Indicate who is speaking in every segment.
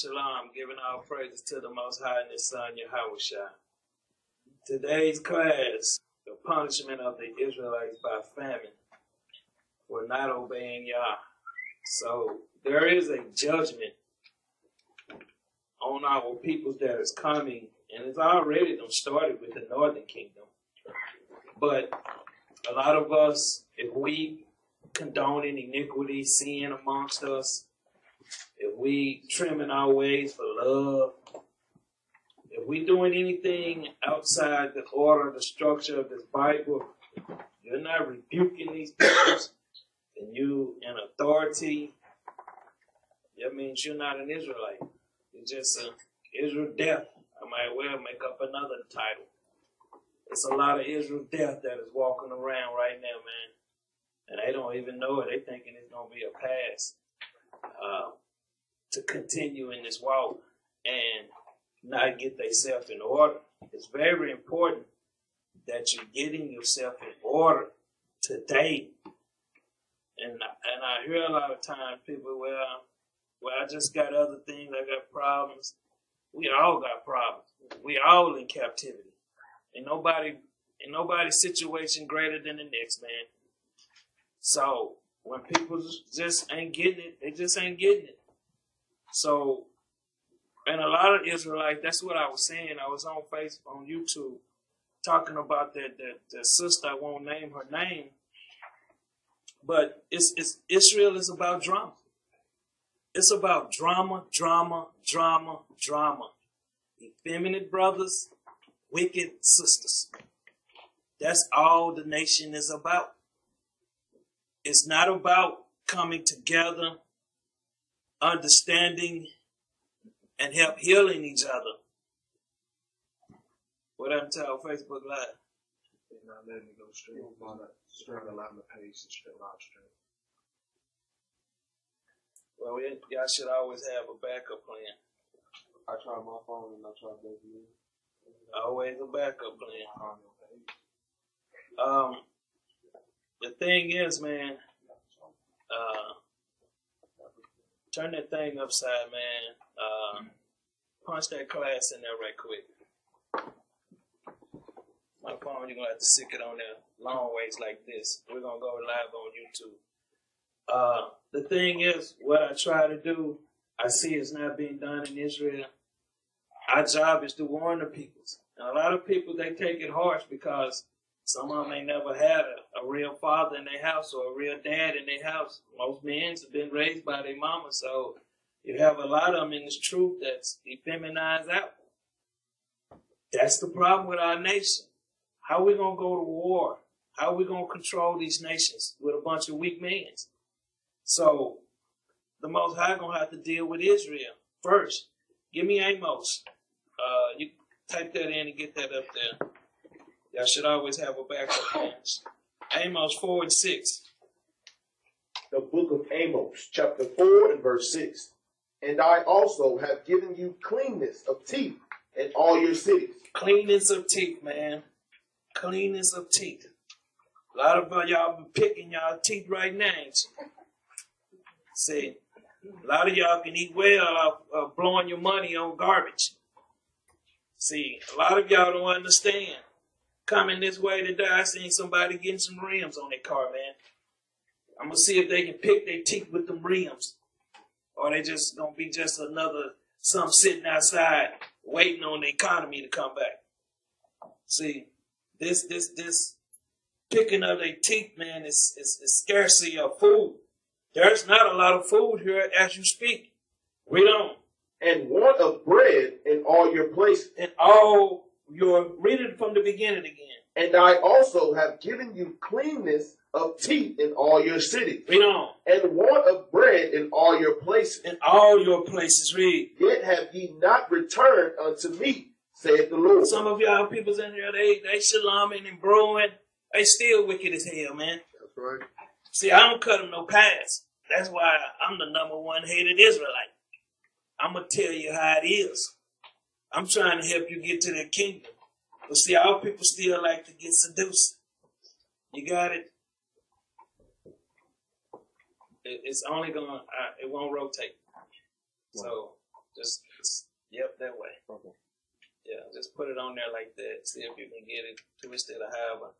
Speaker 1: Shalom, giving all praises to the Most High and His Son, Yahushua. Today's class, the punishment of the Israelites by famine for not obeying Yah. So there is a judgment on our peoples that is coming, and it's already started with the Northern Kingdom. But a lot of us, if we condoning iniquity, sin amongst us, if we trimming our ways for love, if we doing anything outside the order, the structure of this Bible, you're not rebuking these peoples, and you in authority, that means you're not an Israelite. You're just an Israel death. I might well make up another title. It's a lot of Israel death that is walking around right now, man. And they don't even know it. They thinking it's going to be a pass to continue in this walk and not get themselves in order. It's very important that you're getting yourself in order today. And I hear a lot of times people, well, I just got other things. I got problems. We all got problems. We all in captivity. Ain't nobody's situation greater than the next, man. So when people just ain't getting it, they just ain't getting it. So, and a lot of Israelites, that's what I was saying. I was on Facebook, on YouTube, talking about that sister. I won't name her name, but Israel is about drama. It's about drama, drama, drama, drama. Effeminate brothers, wicked sisters. That's all the nation is about. It's not about coming together, understanding, and help healing each other. What I'm telling Facebook Live?
Speaker 2: They're not letting me go straight. Straight along the page and straight live stream.
Speaker 1: Well, y'all should always have a backup plan.
Speaker 2: I tried my phone and I tried that view.
Speaker 1: Always a backup plan. The thing is, man, turn that thing upside, man. Punch that class in there right quick. My phone, you're going to have to stick it on there long ways like this. We're going to go live on YouTube. The thing is, what I try to do, I see it's not being done in Israel. Our job is to warn the peoples. And a lot of people, they take it harsh because some of them ain't never had a real father in their house or a real dad in their house. Most men have been raised by their mama, so you have a lot of them in this truth that's effeminized out. That's the problem with our nation. How are we going to go to war? How are we going to control these nations with a bunch of weak men? So the Most High going to have to deal with Israel first. Give me Amos. You type that in and get that up there. Y'all should always have a backup plan. Amos 4 and 6.
Speaker 3: The book of Amos, chapter 4 and verse 6. And I also have given you cleanness of teeth in all your cities.
Speaker 1: Cleanness of teeth, man. Cleanness of teeth. A lot of y'all been picking y'all teeth right now, ain't you? See, a lot of y'all can eat well off blowing your money on garbage. See, a lot of y'all don't understand. Coming this way today, I seen somebody getting some rims on their car, man. I'm going to see if they can pick their teeth with them rims. Or they just going to be just another, some sitting outside waiting on the economy to come back. See, this picking of their teeth, man, is scarcity of food. There's not a lot of food here as you speak. Read on.
Speaker 3: And want of bread in all your places.
Speaker 1: And all your, read it from the beginning again.
Speaker 3: And I also have given you cleanness of teeth in all your cities.
Speaker 1: Read on.
Speaker 3: And want of bread in all your places.
Speaker 1: In all your places, read.
Speaker 3: Yet have ye not returned unto me, saith the Lord.
Speaker 1: Some of y'all peoples in here, they shaloming and brewing. They still wicked as hell, man.
Speaker 3: That's right.
Speaker 1: See, I don't cut them no pass. That's why I'm the #1 hated Israelite. I'm going to tell you how it is. I'm trying to help you get to the kingdom. But see, our people still like to get seduced. You got it? It's only going to, it won't rotate. So Yep, that way.
Speaker 2: Okay.
Speaker 1: Yeah, just put it on there like that. See if you can get it twisted or however.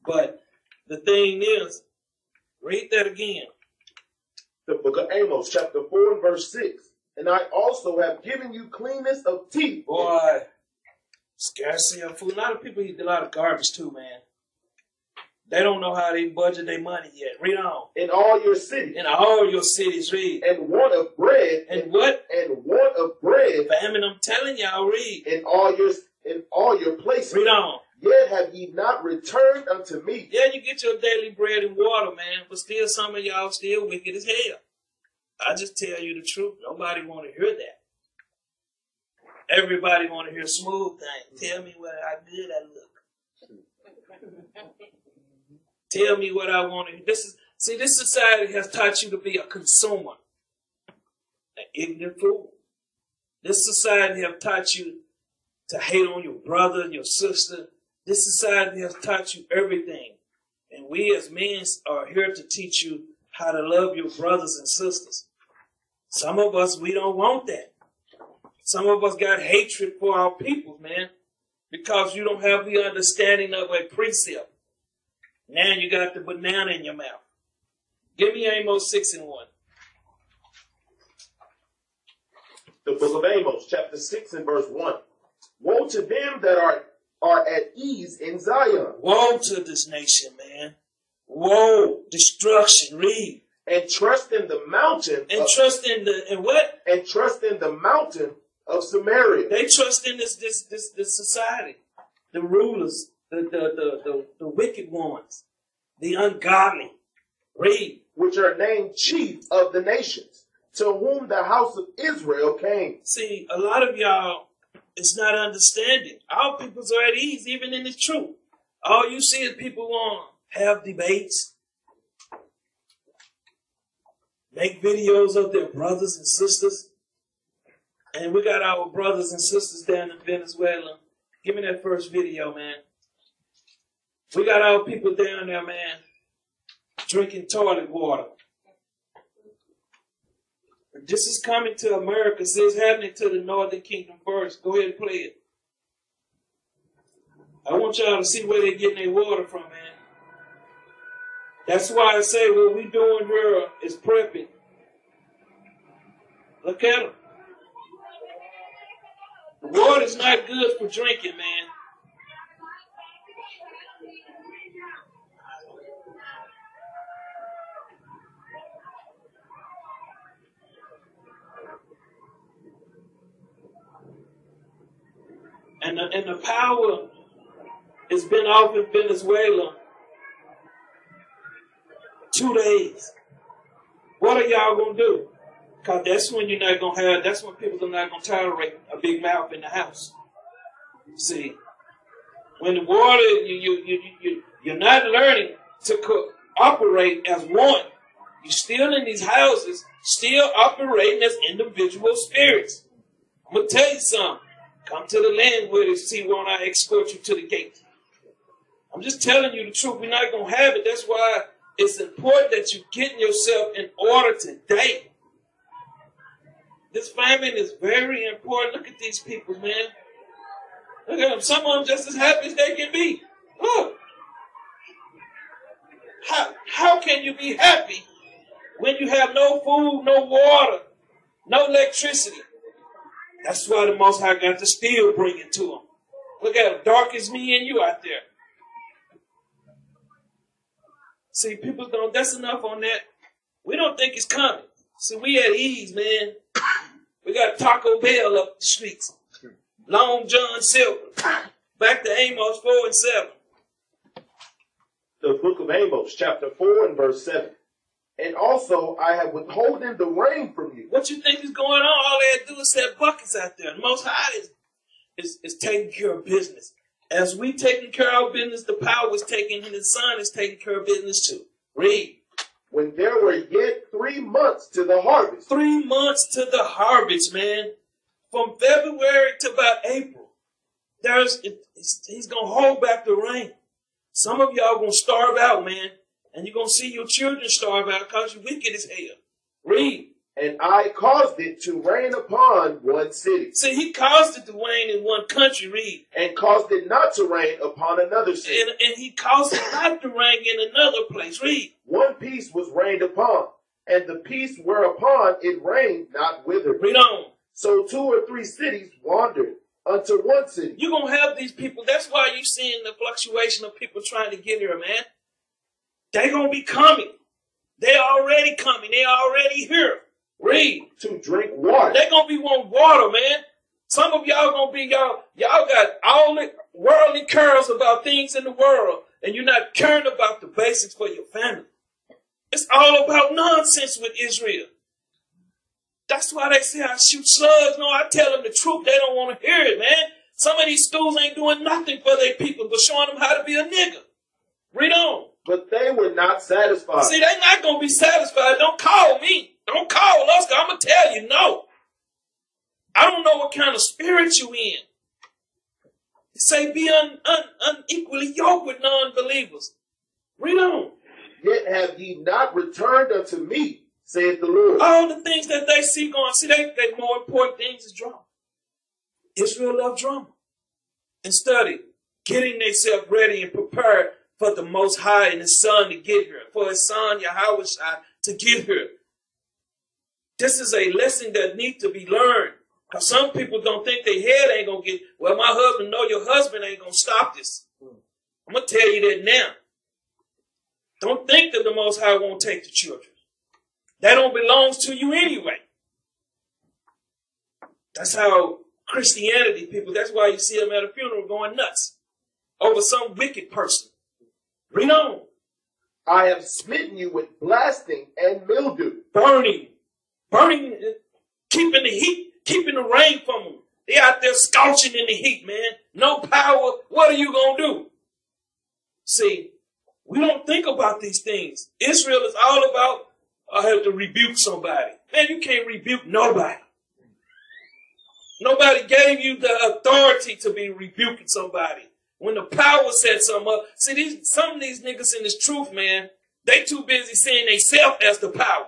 Speaker 1: But the thing is, read that again.
Speaker 3: The book of Amos, chapter 4 and verse 6. And I also have given you cleanness of teeth.
Speaker 1: Boy, scarcity of food. A lot of people eat a lot of garbage too, man. They don't know how they budget their money yet. Read on.
Speaker 3: In all your cities.
Speaker 1: In all your cities, read.
Speaker 3: And want of bread.
Speaker 1: And what?
Speaker 3: And want of bread.
Speaker 1: Famine, I'm telling y'all, read.
Speaker 3: In all your places.
Speaker 1: Read on.
Speaker 3: Yet have ye not returned unto me.
Speaker 1: Yeah, you get your daily bread and water, man. But still, some of y'all still wicked as hell. I just tell you the truth. Nobody want to hear that. Everybody want to hear smooth things. Tell me how good I look. Tell me what I want to hear. This society has taught you to be a consumer, an ignorant fool. This society has taught you to hate on your brother and your sister. This society has taught you everything. And we as men are here to teach you how to love your brothers and sisters. Some of us, we don't want that. Some of us got hatred for our people, man, because you don't have the understanding of a precept. Now you got the banana in your mouth. Give me Amos 6 and 1.
Speaker 3: The book of Amos, chapter 6 and verse 1. Woe to them that are at ease in Zion.
Speaker 1: Woe to this nation, man. Woe, destruction, read.
Speaker 3: And trust in the mountain.
Speaker 1: And trust in what?
Speaker 3: And trust in the mountain of Samaria.
Speaker 1: They trust in this society. The rulers, the wicked ones, the ungodly. Read.
Speaker 3: Which are named chief of the nations, to whom the house of Israel came.
Speaker 1: See, a lot of y'all, it's not understanding. Our peoples are at ease, even in the truth. All you see is people want to have debates, make videos of their brothers and sisters. And we got our brothers and sisters down in Venezuela. Give me that first video, man. We got our people down there, man, drinking toilet water. This is coming to America. So it's happening to the Northern Kingdom first. Go ahead and play it. I want y'all to see where they're getting their water from, man. That's why I say what we doing here is prepping. Look at them. The water's not good for drinking, man. And the power has been off in Venezuela 2 days. What are y'all going to do? Because that's when you're not going to have, that's when people are not going to tolerate a big mouth in the house. See, when the water, you're not learning to operate as one. You're still in these houses, still operating as individual spirits. I'm going to tell you something. Come to the land where they see when I escort you to the gate. I'm just telling you the truth. We're not going to have it. That's why it's important that you get yourself in order today. This famine is very important. Look at these people, man. Look at them. Some of them just as happy as they can be. Look. How can you be happy when you have no food, no water, no electricity? That's why the Most High got to still bring it to them. Look at them. Dark as me and you out there. See, people don't, that's enough on that. We don't think it's coming. See, we at ease, man. We got Taco Bell up the streets. Long John Silver. Back to Amos 4 and 7.
Speaker 3: The book of Amos, chapter 4 and verse 7. And also I have withholden the rain from you.
Speaker 1: What you think is going on? All they had to do is set buckets out there. The Most High is taking care of business. As we taking care of business, the power is taking, and the Son is taking care of business too. Read.
Speaker 3: When there were yet 3 months to the harvest.
Speaker 1: 3 months to the harvest, man. From February to about April. He's going to hold back the rain. Some of y'all going to starve out, man. And you're going to see your children starve out because you're wicked as hell. Read.
Speaker 3: And I caused it to rain upon one city.
Speaker 1: See, he caused it to rain in one country, read.
Speaker 3: And caused it not to rain upon another city.
Speaker 1: And he caused it not to rain in another place, read.
Speaker 3: One piece was rained upon, and the piece whereupon it rained not withered.
Speaker 1: Read on.
Speaker 3: So 2 or 3 cities wandered unto one city.
Speaker 1: You're going to have these people. That's why you're seeing the fluctuation of people trying to get here, man. They're going to be coming. They're already coming. They're already here. Read.
Speaker 3: To drink water.
Speaker 1: They're going to be wanting water, man. Some of y'all going to be, y'all got all the worldly cares about things in the world, and you're not caring about the basics for your family. It's all about nonsense with Israel. That's why they say I shoot slugs. No, I tell them the truth. They don't want to hear it, man. Some of these schools ain't doing nothing for their people but showing them how to be a nigga. Read on.
Speaker 3: But they were not satisfied.
Speaker 1: See, they're not going to be satisfied. Don't call me. Don't call us, because I'm going to tell you no. I don't know what kind of spirit you in. It say be unequally yoked with non-believers. Read on.
Speaker 3: Yet have ye not returned unto me, saith the Lord.
Speaker 1: All the things that they see going, see, they more important things is drama. Israel love drama. And study, getting themselves ready and prepared for the Most High and His Son to get here, for His Son, Yahweh Shai, to get here. This is a lesson that needs to be learned. Because some people don't think their head ain't going to get, well, my husband, no, your husband ain't going to stop this. I'm going to tell you that now. Don't think that the Most High won't take the children. That don't belong to you anyway. That's how Christianity people, that's why you see them at a funeral going nuts over some wicked person. Read on.
Speaker 3: I have smitten you with blasting and mildew.
Speaker 1: Burning, keeping the heat, keeping the rain from them. They out there scorching in the heat, man. No power. What are you going to do? See, we don't think about these things. Israel is all about, I have to rebuke somebody. Man, you can't rebuke nobody. Nobody gave you the authority to be rebuking somebody. When the power set something up, see, some of these niggas in this truth, man, they too busy seeing themselves as the power.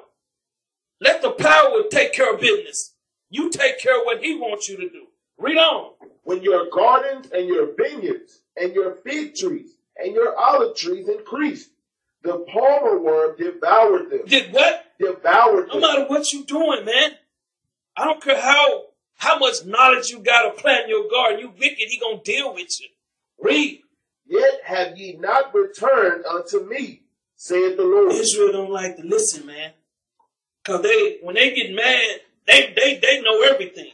Speaker 1: Let the power take care of business. You take care of what he wants you to do. Read on.
Speaker 3: When your gardens and your vineyards and your fig trees and your olive trees increased, the palmer worm devoured them.
Speaker 1: Did what?
Speaker 3: Devoured them.
Speaker 1: No matter what you doing, man. I don't care how much knowledge you got to plant in your garden. You wicked, he gonna deal with you. Read.
Speaker 3: Yet have ye not returned unto me, saith the Lord.
Speaker 1: Israel don't like to listen, man. Because when they get mad, they know everything.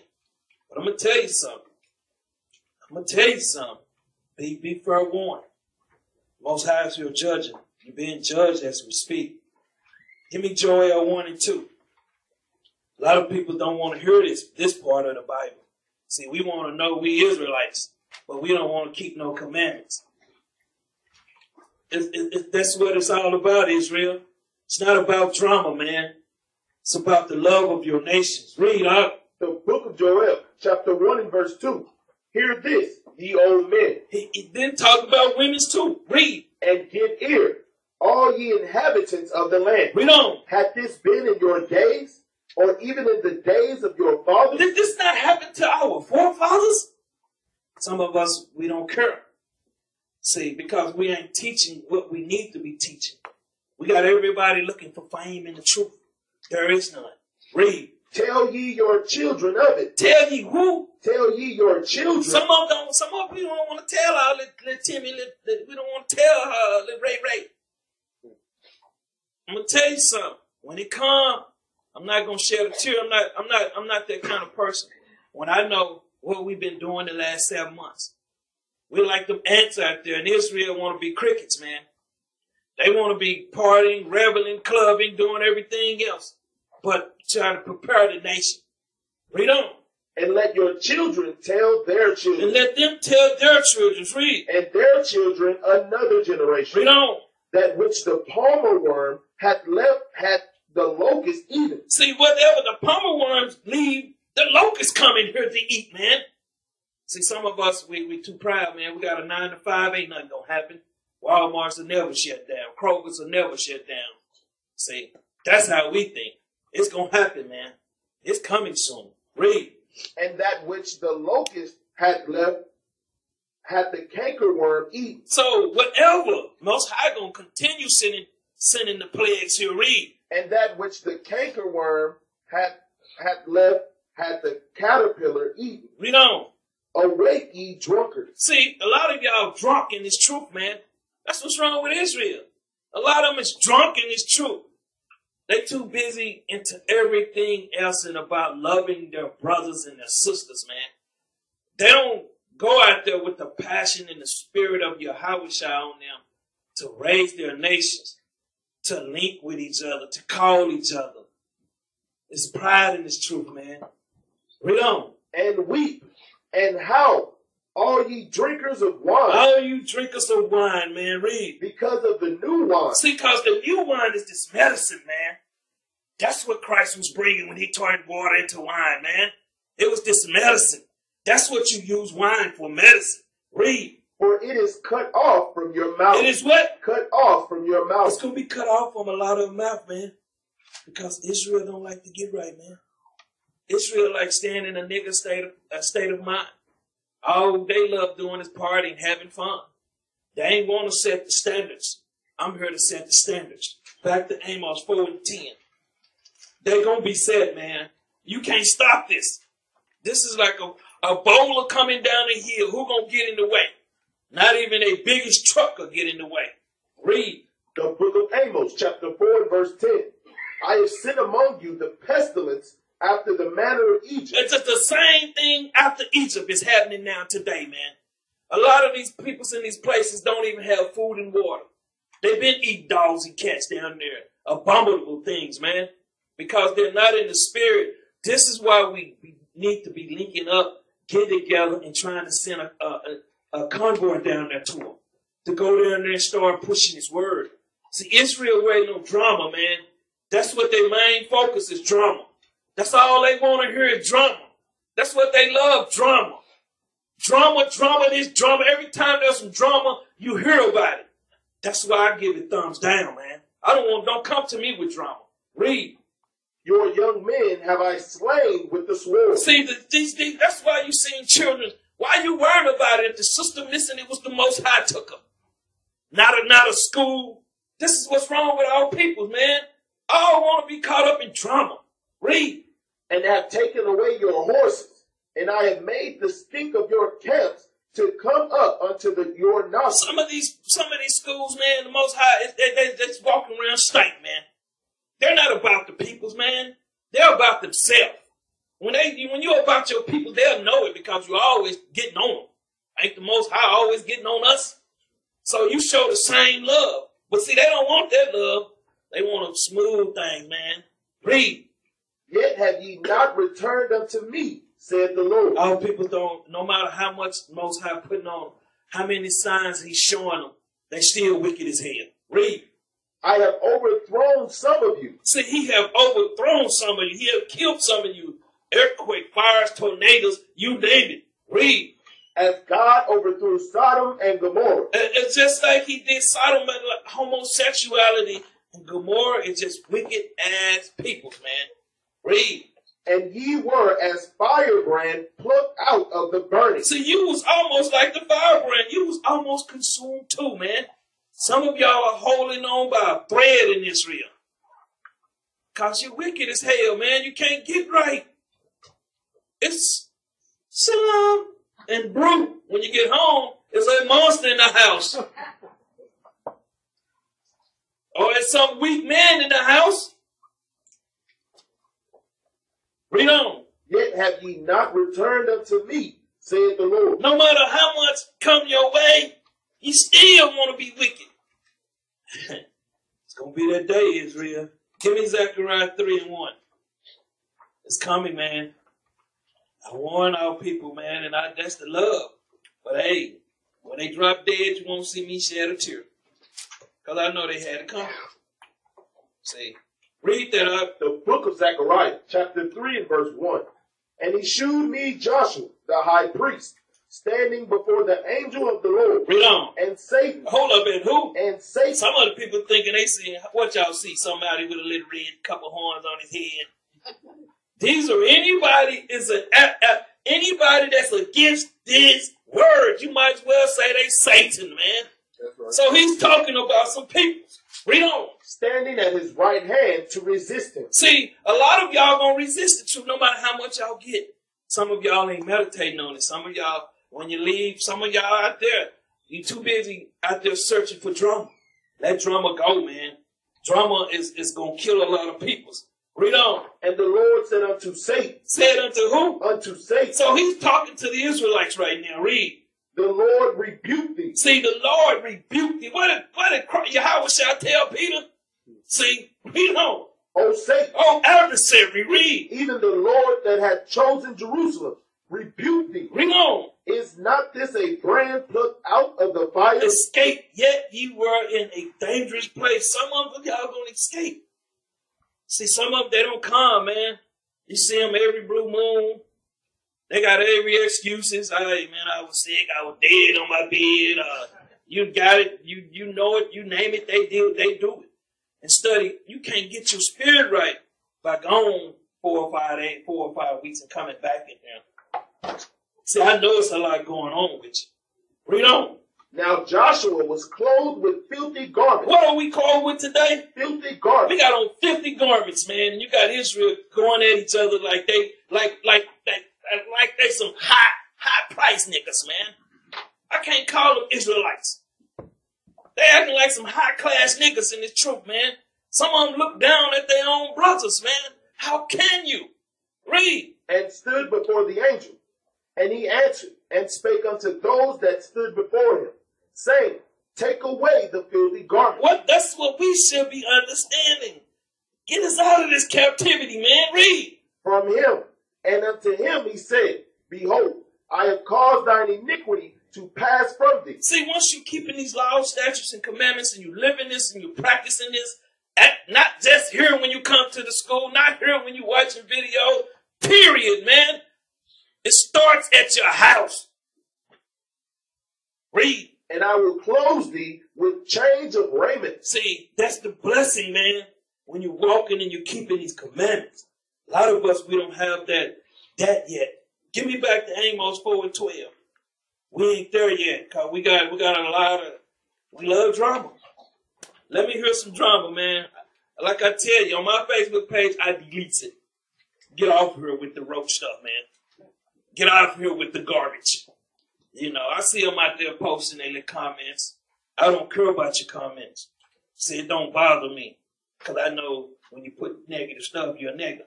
Speaker 1: But I'm going to tell you something. Be fair warned. Most High is your judging. You're being judged as we speak. Give me Joel 1 and 2. A lot of people don't want to hear this part of the Bible. See, we want to know we Israelites, but we don't want to keep no commandments. That's what it's all about, Israel. It's not about drama, man. It's about the love of your nations. Read out.
Speaker 3: The book of Joel, chapter 1 and verse 2. Hear this, ye old men.
Speaker 1: He then talk about women's too. Read.
Speaker 3: And give ear, all ye inhabitants of the land.
Speaker 1: Read on.
Speaker 3: Hath this been in your days, or even in the days of your fathers?
Speaker 1: Did this not happen to our forefathers? Some of us, we don't care. See, because we ain't teaching what we need to be teaching. We got everybody looking for fame and the truth. There is none. Read.
Speaker 3: Tell ye your children of it.
Speaker 1: Tell ye who?
Speaker 3: Tell ye your children.
Speaker 1: Some of we don't want to tell our little Timmy, we don't want to tell her little Ray. I'm gonna tell you something. When it comes, I'm not gonna shed a tear. I'm not that kind of person. When I know what we've been doing the last 7 months. We're like them ants out there, and Israel want to be crickets, man. They want to be partying, reveling, clubbing, doing everything else, but trying to prepare the nation. Read on.
Speaker 3: And let your children tell their children.
Speaker 1: And let them tell their children. Read.
Speaker 3: And their children another generation.
Speaker 1: Read on.
Speaker 3: That which the palmer worm hath left, hath the locust eaten.
Speaker 1: See, whatever the palmer worms leave, the locusts come in here to eat, man. See, some of us, we too proud, man. We got a 9 to 5, ain't nothing gonna happen. Walmarts will never shut down. Kroger's will never shut down. See, that's how we think. It's going to happen, man. It's coming soon. Read.
Speaker 3: And that which the locust had left, had the cankerworm eaten.
Speaker 1: So whatever, Most High going to continue sending the plagues here. Read.
Speaker 3: And that which the cankerworm had left, had the caterpillar eaten.
Speaker 1: Read on.
Speaker 3: Awake, ye drunkards.
Speaker 1: See, a lot of y'all drunk in this truth, man. That's what's wrong with Israel. A lot of them is drunk in this truth. They too busy into everything else and about loving their brothers and their sisters, man. They don't go out there with the passion and the spirit of Yahweh on them to raise their nations, to link with each other, to call each other. There's pride in this truth, man. Read on.
Speaker 3: And weep and howl, all ye drinkers of wine.
Speaker 1: All you drinkers of wine, man. Read.
Speaker 3: Because of the new wine.
Speaker 1: See, because the new wine is this medicine, man. That's what Christ was bringing when he turned water into wine, man. It was this medicine. That's what you use wine for, medicine. Read.
Speaker 3: For it is cut off from your mouth.
Speaker 1: It is what?
Speaker 3: Cut off from your mouth.
Speaker 1: It's going to be cut off from a lot of mouth, man. Because Israel don't like to get right, man. Israel like staying in a nigga state of mind. All they love doing is partying, having fun. They ain't want to set the standards. I'm here to set the standards. Back to Amos 4 and 10. They're going to be set, man. You can't stop this. This is like a bowler coming down the hill. Who going to get in the way? Not even a biggest truck will get in the way. Read.
Speaker 3: The book of Amos, chapter 4 and verse 10. I have sent among you the pestilence after the manner of Egypt.
Speaker 1: It's just the same thing after Egypt is happening now today, man. A lot of these people in these places don't even have food and water. They've been eating dogs and cats down there. Abominable things, man. Because they're not in the spirit. This is why we need to be linking up, getting together, and trying to send a convoy down there to them. To go down there and start pushing his word. See, Israel ain't no drama, man. That's what their main focus is, drama. That's all they want to hear is drama. That's what they love, drama. Drama, this drama. Every time there's some drama, you hear about it. That's why I give it thumbs down, man. Don't come to me with drama. Read.
Speaker 3: Your young men have I slain with the sword.
Speaker 1: See, that's why you seen children. Why you worried about it? If the sister missing, it was the Most High took her. Not a school. This is what's wrong with our people, man. All want to be caught up in drama. Read.
Speaker 3: And have taken away your horses, and I have made the stink of your camps to come up unto your nostrils.
Speaker 1: Some of these schools, man, the Most High, they just walking around stank, man. They're not about the peoples, man. They're about themselves. When you're about your people, they'll know it because you're always getting on them. Ain't the Most High always getting on us? So you show the same love. But see, they don't want that love. They want to smooth things, man. Read.
Speaker 3: Yet have ye not returned unto me, said the Lord.
Speaker 1: Our people don't, no matter how much Most High putting on, how many signs he's showing them, they still wicked as hell. Read.
Speaker 3: I have overthrown some of you.
Speaker 1: See, he have overthrown some of you. He have killed some of you. Earthquake, fires, tornadoes, you name it. Read.
Speaker 3: As God overthrew Sodom and Gomorrah.
Speaker 1: It's just like he did Sodom and homosexuality. And Gomorrah is just wicked ass people, man. Read.
Speaker 3: And ye were as firebrand plucked out of the burning.
Speaker 1: See, you was almost like the firebrand. You was almost consumed too, man. Some of y'all are holding on by a thread in Israel. Because you're wicked as hell, man. You can't get right. It's Shalom and brute. When you get home, there's a monster in the house. Or there's some weak man in the house. Read on.
Speaker 3: Yet have ye not returned unto me, saith the Lord.
Speaker 1: No matter how much come your way, you still want to be wicked. It's going to be that day, Israel. Give me Zechariah 3 and 1. It's coming, man. I warn our people, man, and that's the love. But hey, when they drop dead, you won't see me shed a tear. Because I know they had it coming. See, read that up.
Speaker 3: The book of Zechariah, chapter 3 and verse 1. And he shewed me Joshua, the high priest, standing before the angel of the Lord.
Speaker 1: Read on.
Speaker 3: And Satan.
Speaker 1: Hold up, and who?
Speaker 3: And Satan.
Speaker 1: Some other people thinking they see, what y'all see? Somebody with a little red couple horns on his head. These are anybody anybody that's against this word. You might as well say they Satan, man.
Speaker 3: That's right.
Speaker 1: So he's talking about some people. Read on.
Speaker 3: Standing at his right hand to resist him.
Speaker 1: See, a lot of y'all gonna resist the truth no matter how much y'all get. Some of y'all ain't meditating on it. Some of y'all, when you leave, some of y'all out there, you too busy out there searching for drama. Let drama go, man. Drama is gonna kill a lot of people. Read on.
Speaker 3: And the Lord said unto Satan.
Speaker 1: Said unto who?
Speaker 3: Unto Satan.
Speaker 1: So he's talking to the Israelites right now. Read.
Speaker 3: The Lord rebuked thee.
Speaker 1: See, the Lord rebuked thee. What did Yahweh shall tell Peter? See, read on.
Speaker 3: O Satan.
Speaker 1: Oh, adversary, read.
Speaker 3: Even the Lord that had chosen Jerusalem rebuked thee.
Speaker 1: Read on.
Speaker 3: Is not this a brand plucked out of the fire?
Speaker 1: Escape, yet ye were in a dangerous place. Some of them y'all gonna escape. See, some of them, they don't come, man. You see them every blue moon. They got every excuses. Hey, man, I was sick. I was dead on my bed. You got it. You know it. You name it. They do it. And study. You can't get your spirit right by going 4 or 5 weeks and coming back in there. See, I know it's a lot going on with you. Read on.
Speaker 3: Now Joshua was clothed with filthy garments.
Speaker 1: What are we clothed with today?
Speaker 3: Filthy garments.
Speaker 1: We got on 50 garments, man. And you got Israel going at each other like they some high price niggas, man. I can't call them Israelites. They acting like some high class niggas in this truth, man. Some of them look down at their own brothers, man. How can you? Read.
Speaker 3: And stood before the angel. And he answered and spake unto those that stood before him, saying, take away the filthy garment.
Speaker 1: What? That's what we should be understanding. Get us out of this captivity, man. Read.
Speaker 3: From him. And unto him he said, behold, I have caused thine iniquity to pass from thee.
Speaker 1: See, once you keeping these laws, statutes, and commandments, and you living this, and you practicing this, not just here when you come to the school, not here when you watching video, period, man. It starts at your house. Read.
Speaker 3: And I will clothe thee with change of raiment.
Speaker 1: See, that's the blessing, man, when you're walking and you're keeping these commandments. A lot of us, we don't have that yet. Give me back to Amos 4:12. We ain't there yet, because we got a lot of, we love drama. Let me hear some drama, man. Like I tell you, on my Facebook page, I delete it. Get off here with the roach stuff, man. Get off here with the garbage. You know, I see them out there posting their comments. I don't care about your comments. See, it don't bother me, because I know when you put negative stuff, you're a nigga.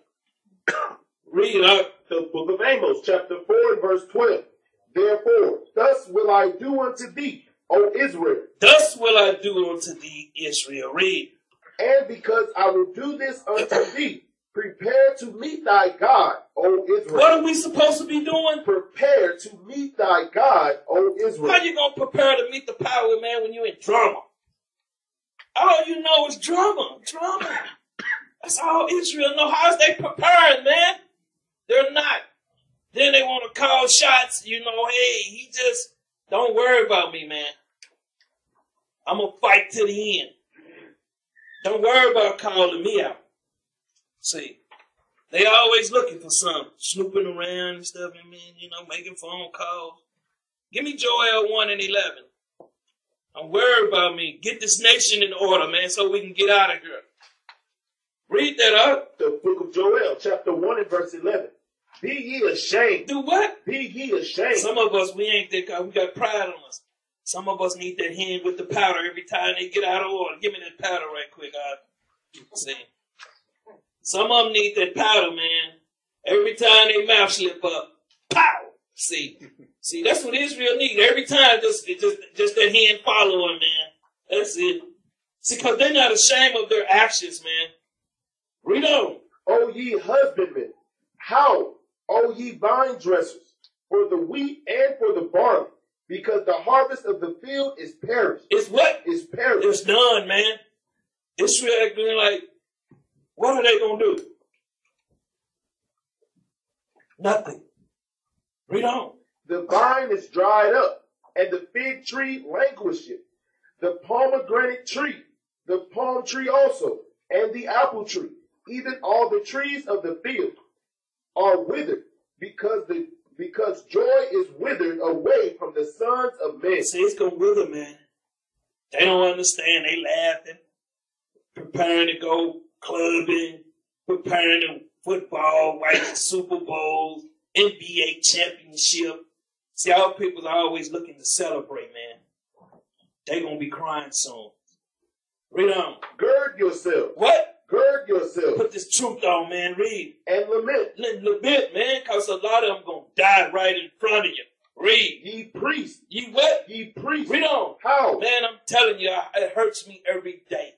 Speaker 3: Read out the book of Amos, chapter 4 and verse 12. Therefore, thus will I do unto thee, O Israel.
Speaker 1: Thus will I do unto thee, Israel. Read.
Speaker 3: And because I will do this unto thee, prepare to meet thy God, O Israel.
Speaker 1: What are we supposed to be doing?
Speaker 3: Prepare to meet thy God, O Israel.
Speaker 1: How you going to prepare to meet the power, man, when you're in drama? All you know is drama. Drama. That's all Israel know. How's they preparing, man? They're not. Then they want to call shots, you know, hey, he just, don't worry about me, man. I'm going to fight to the end. Don't worry about calling me out. See, they always looking for something, snooping around and stuff, and you know, making phone calls. Give me Joel 1 and 11. Don't worry about me. Get this nation in order, man, so we can get out of here. Read that up.
Speaker 3: The book of Joel, chapter 1 and verse 11. Be ye ashamed.
Speaker 1: Do what?
Speaker 3: Be ye ashamed.
Speaker 1: Some of us, we ain't that, we got pride on us. Some of us need that hand with the powder every time they get out of order. Give me that powder right quick, see. Some of them need that powder, man. Every time they mouth slip up, pow! See, that's what Israel needs. Every time, just that hand following, man. That's it. See, because they're not ashamed of their actions, man. Read on.
Speaker 3: O ye husbandmen, howl, O ye vine dressers, for the wheat and for the barley, because the harvest of the field is perished.
Speaker 1: It's what?
Speaker 3: It's perished.
Speaker 1: It's done, man. Israel acting like, what are they going to do? Nothing. Read on.
Speaker 3: The vine is dried up, and the fig tree languisheth. The pomegranate tree, the palm tree also, and the apple tree, even all the trees of the field are withered, because joy is withered away from the sons of men.
Speaker 1: See, it's gonna wither, man. They don't understand. They laughing, preparing to go clubbing, preparing to football, white Super Bowls, NBA championship. See, our people are always looking to celebrate, man. They gonna be crying soon. Read on.
Speaker 3: Gird yourself.
Speaker 1: What?
Speaker 3: Gird yourself.
Speaker 1: Put this truth on, man. Read.
Speaker 3: And lament.
Speaker 1: Lament, man, because a lot of them gonna die right in front of you. Read.
Speaker 3: Ye priests.
Speaker 1: Ye what?
Speaker 3: Ye priests.
Speaker 1: Read on.
Speaker 3: How?
Speaker 1: Man, I'm telling you, it hurts me every day.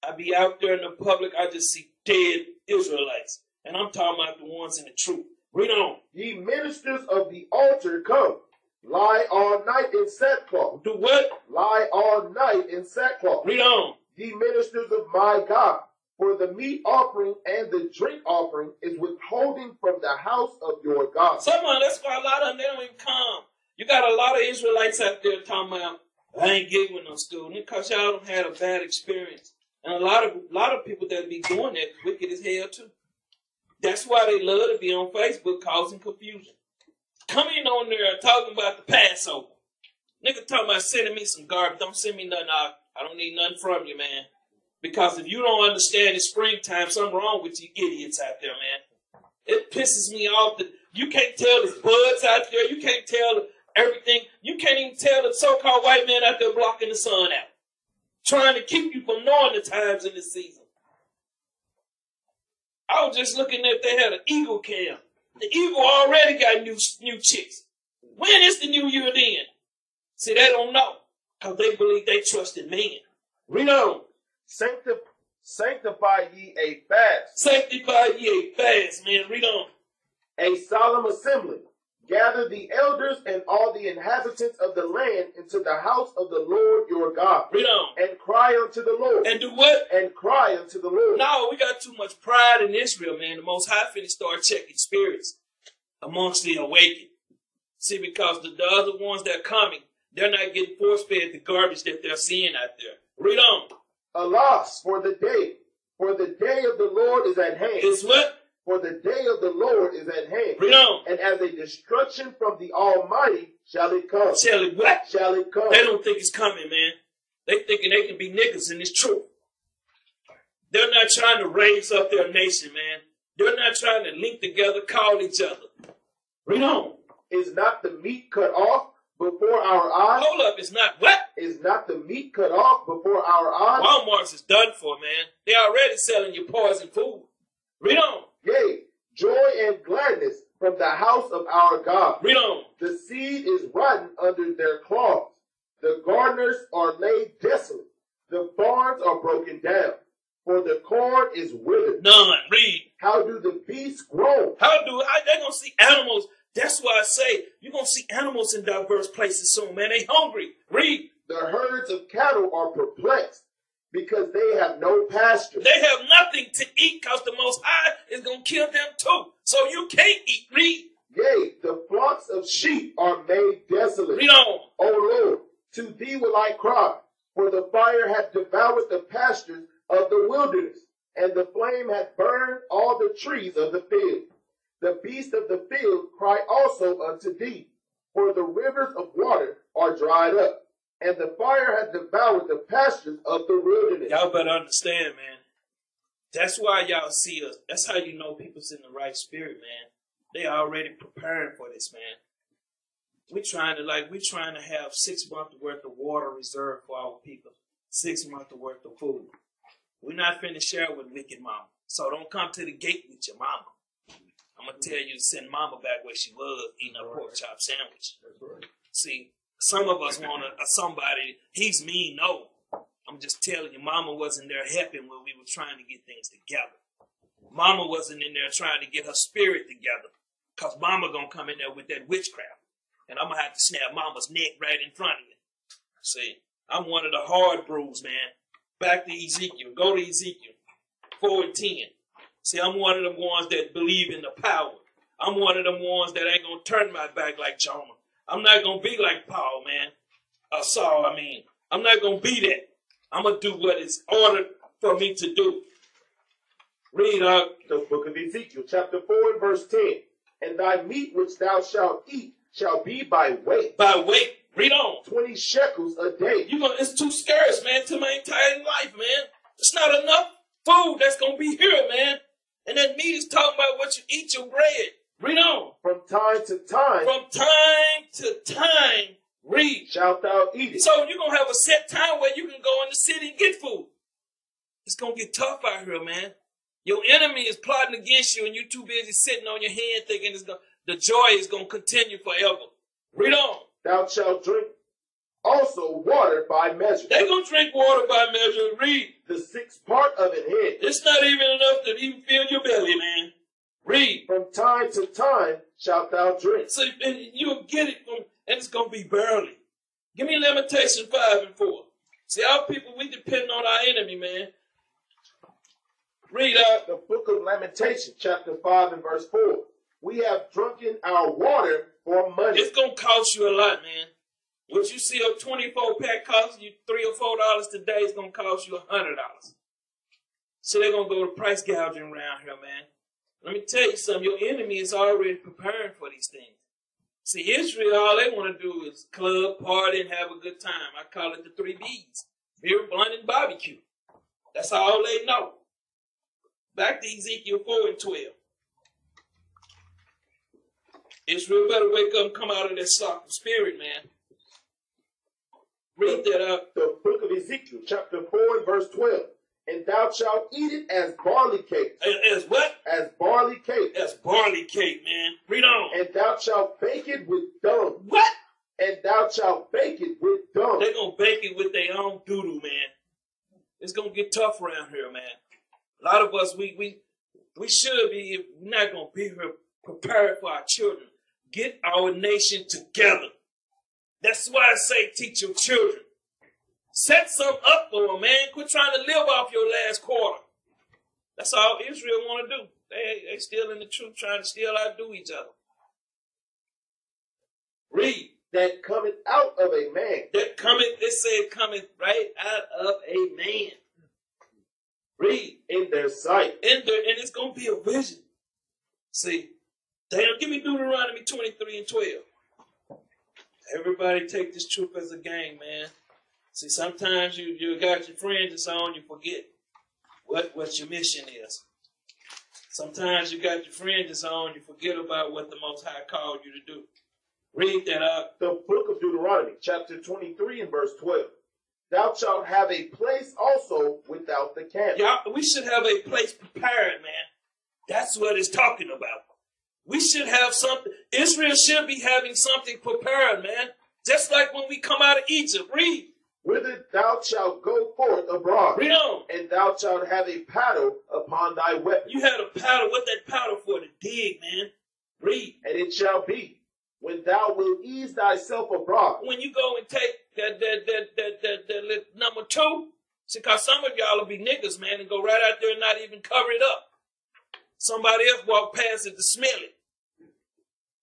Speaker 1: I be out there in the public, I just see dead Israelites. And I'm talking about the ones in the truth. Read on.
Speaker 3: Ye ministers of the altar, come. Lie all night in sackcloth.
Speaker 1: Do what?
Speaker 3: Lie all night in sackcloth.
Speaker 1: Read on.
Speaker 3: Ye ministers of my God, for the meat offering and the drink offering is withholding from the house of your God.
Speaker 1: Someone, that's why a lot of them, they don't even come. You got a lot of Israelites out there talking about, I ain't getting with no school, because y'all don't had a bad experience. And a lot of people that be doing that wicked as hell too. That's why they love to be on Facebook causing confusion. Coming on there talking about the Passover. Nigga talking about sending me some garbage. Don't send me nothing. I don't need nothing from you, man. Because if you don't understand it's springtime, something wrong with you idiots out there, man. It pisses me off that you can't tell there's buds out there. You can't tell everything. You can't even tell the so-called white man out there blocking the sun out. Trying to keep you from knowing the times in this season. I was just looking at they had an eagle cam. The eagle already got new chicks. When is the new year then? See, they don't know. Because they believe they trust in man. Read on.
Speaker 3: Sanctify ye a fast.
Speaker 1: Sanctify ye a fast, man. Read on.
Speaker 3: A solemn assembly. Gather the elders and all the inhabitants of the land into the house of the Lord your God.
Speaker 1: Read on.
Speaker 3: And cry unto the Lord.
Speaker 1: And do what?
Speaker 3: And cry unto the Lord.
Speaker 1: No, we got too much pride in Israel, man. The Most High finna start checking spirits amongst the awakened. See, because the other ones that are coming, they're not getting force-fed the garbage that they're seeing out there. Read on.
Speaker 3: Alas, for the day of the Lord is at hand.
Speaker 1: It's what?
Speaker 3: For the day of the Lord is at hand.
Speaker 1: Read on.
Speaker 3: And as a destruction from the Almighty shall it come.
Speaker 1: Shall it what?
Speaker 3: Shall it come.
Speaker 1: They don't think it's coming, man. They thinking they can be niggas and it's true. They're not trying to raise up their nation, man. They're not trying to link together, call each other. Read on.
Speaker 3: Is not the meat cut off before our eyes?
Speaker 1: Hold up, it's not what?
Speaker 3: Is not the meat cut off before our eyes?
Speaker 1: Walmart's is done for, man. They already selling you poison food. Read on.
Speaker 3: Yea, joy and gladness from the house of our God.
Speaker 1: Read on.
Speaker 3: The seed is rotten under their claws. The gardeners are laid desolate. The barns are broken down. For the corn is withered.
Speaker 1: None. Read.
Speaker 3: How do the beasts grow?
Speaker 1: They're going to see animals. That's why I say you're going to see animals in diverse places soon, man. They hungry. Read.
Speaker 3: The herds of cattle are perplexed because they have no pasture.
Speaker 1: They have nothing to eat because the Most High is going to kill them too. So you can't eat. Read.
Speaker 3: Yea, the flocks of sheep are made desolate.
Speaker 1: Read on.
Speaker 3: O Lord, to thee will I cry, for the fire hath devoured the pastures of the wilderness, and the flame hath burned all the trees of the field. The beasts of the field cry also unto thee, for the rivers of water are dried up, and the fire hath devoured the pastures of the wilderness.
Speaker 1: Y'all better understand, man. That's why y'all see us. That's how you know people's in the right spirit, man. They already preparing for this, man. We're trying to have 6 months worth of water reserved for our people. 6 months worth of food. We're not finna share with wicked mama. So don't come to the gate with your mama. I'm going to tell you to send mama back where she was eating a pork chop sandwich.
Speaker 2: That's right.
Speaker 1: See, some of us want somebody, he's mean. No. I'm just telling you, mama wasn't there helping when we were trying to get things together. Mama wasn't in there trying to get her spirit together. Because mama going to come in there with that witchcraft. And I'm going to have to snap mama's neck right in front of you. See, I'm one of the hard brews, man. Back to Ezekiel. Go to Ezekiel 4:10. See, I'm one of them ones that believe in the power. I'm one of them ones that ain't going to turn my back like Jonah. I'm not going to be like Paul, man. Saul, I'm not going to be that. I'm going to do what is ordered for me to do. Read out
Speaker 3: the book of Ezekiel, chapter 4 and verse 10. And thy meat which thou shalt eat shall be by weight.
Speaker 1: By weight. Read on.
Speaker 3: 20 shekels a day.
Speaker 1: It's too scarce, man, to maintain life, man. It's not enough food that's going to be here, man. And that meat is talking about what you eat, your bread. Read on.
Speaker 3: From time to time.
Speaker 1: From time to time. Read.
Speaker 3: Shalt thou eat it.
Speaker 1: So you're going to have a set time where you can go in the city and get food. It's going to get tough out here, man. Your enemy is plotting against you and you're too busy sitting on your hand thinking the joy is going to continue forever. Read on.
Speaker 3: Thou shalt drink also water by measure.
Speaker 1: They're going to drink water by measure. Read.
Speaker 3: The sixth part of an head.
Speaker 1: It's not even enough to even fill your belly, man. Read.
Speaker 3: From time to time shalt thou drink.
Speaker 1: So and you'll get it from, and it's going to be barely. Give me Lamentations 5 and 4. See, our people, we depend on our enemy, man. Read out.
Speaker 3: The book of Lamentations, chapter 5 and verse 4. We have drunken our water for money.
Speaker 1: It's going to cost you a lot, man. What you see a 24-pack costing you $3 or $4 today is going to cost you $100. So they're going to go to price gouging around here, man. Let me tell you something. Your enemy is already preparing for these things. See, Israel, all they want to do is club, party, and have a good time. I call it the 3 B's. Beer, blunt, and barbecue. That's all they know. Back to Ezekiel 4 and 12. Israel better wake up and come out of that soft spirit, man. Read that up.
Speaker 3: The book of Ezekiel, chapter 4 and verse 12. And thou shalt eat it as barley cake.
Speaker 1: As what?
Speaker 3: As barley cake.
Speaker 1: As barley cake, man. Read on.
Speaker 3: And thou shalt bake it with dung.
Speaker 1: What?
Speaker 3: And thou shalt bake it with dung.
Speaker 1: They're going to bake it with their own doo-doo, man. It's going to get tough around here, man. A lot of us, we should be, if we're not going to be here prepared for our children. Get our nation together. That's why I say teach your children. Set something up for them, man. Quit trying to live off your last quarter. That's all Israel want to do. They still in the truth trying to still outdo each other. Read.
Speaker 3: That cometh out of a man.
Speaker 1: That cometh, it said cometh right out of a man. Read.
Speaker 3: In their sight.
Speaker 1: And it's going to be a vision. See, give me Deuteronomy 23 and 12. Everybody take this truth as a game, man. See, sometimes you got your friends and so on, you forget what your mission is. Sometimes you got your friends and so on, you forget about what the Most High called you to do. Read that out.
Speaker 3: The book of Deuteronomy, chapter 23 and verse 12. Thou shalt have a place also without the camp.
Speaker 1: Yeah, we should have a place prepared, man. That's what it's talking about. We should have something. Israel should be having something prepared, man. Just like when we come out of Egypt. Read.
Speaker 3: Whither thou shalt go forth abroad.
Speaker 1: Read on.
Speaker 3: And thou shalt have a paddle upon thy weapon.
Speaker 1: You had a paddle. What that paddle for? To dig, man. Read.
Speaker 3: And it shall be, when thou wilt ease thyself abroad.
Speaker 1: When you go and take that number 2, see, because some of y'all will be niggas, man, and go right out there and not even cover it up. Somebody else walk past it to smell it.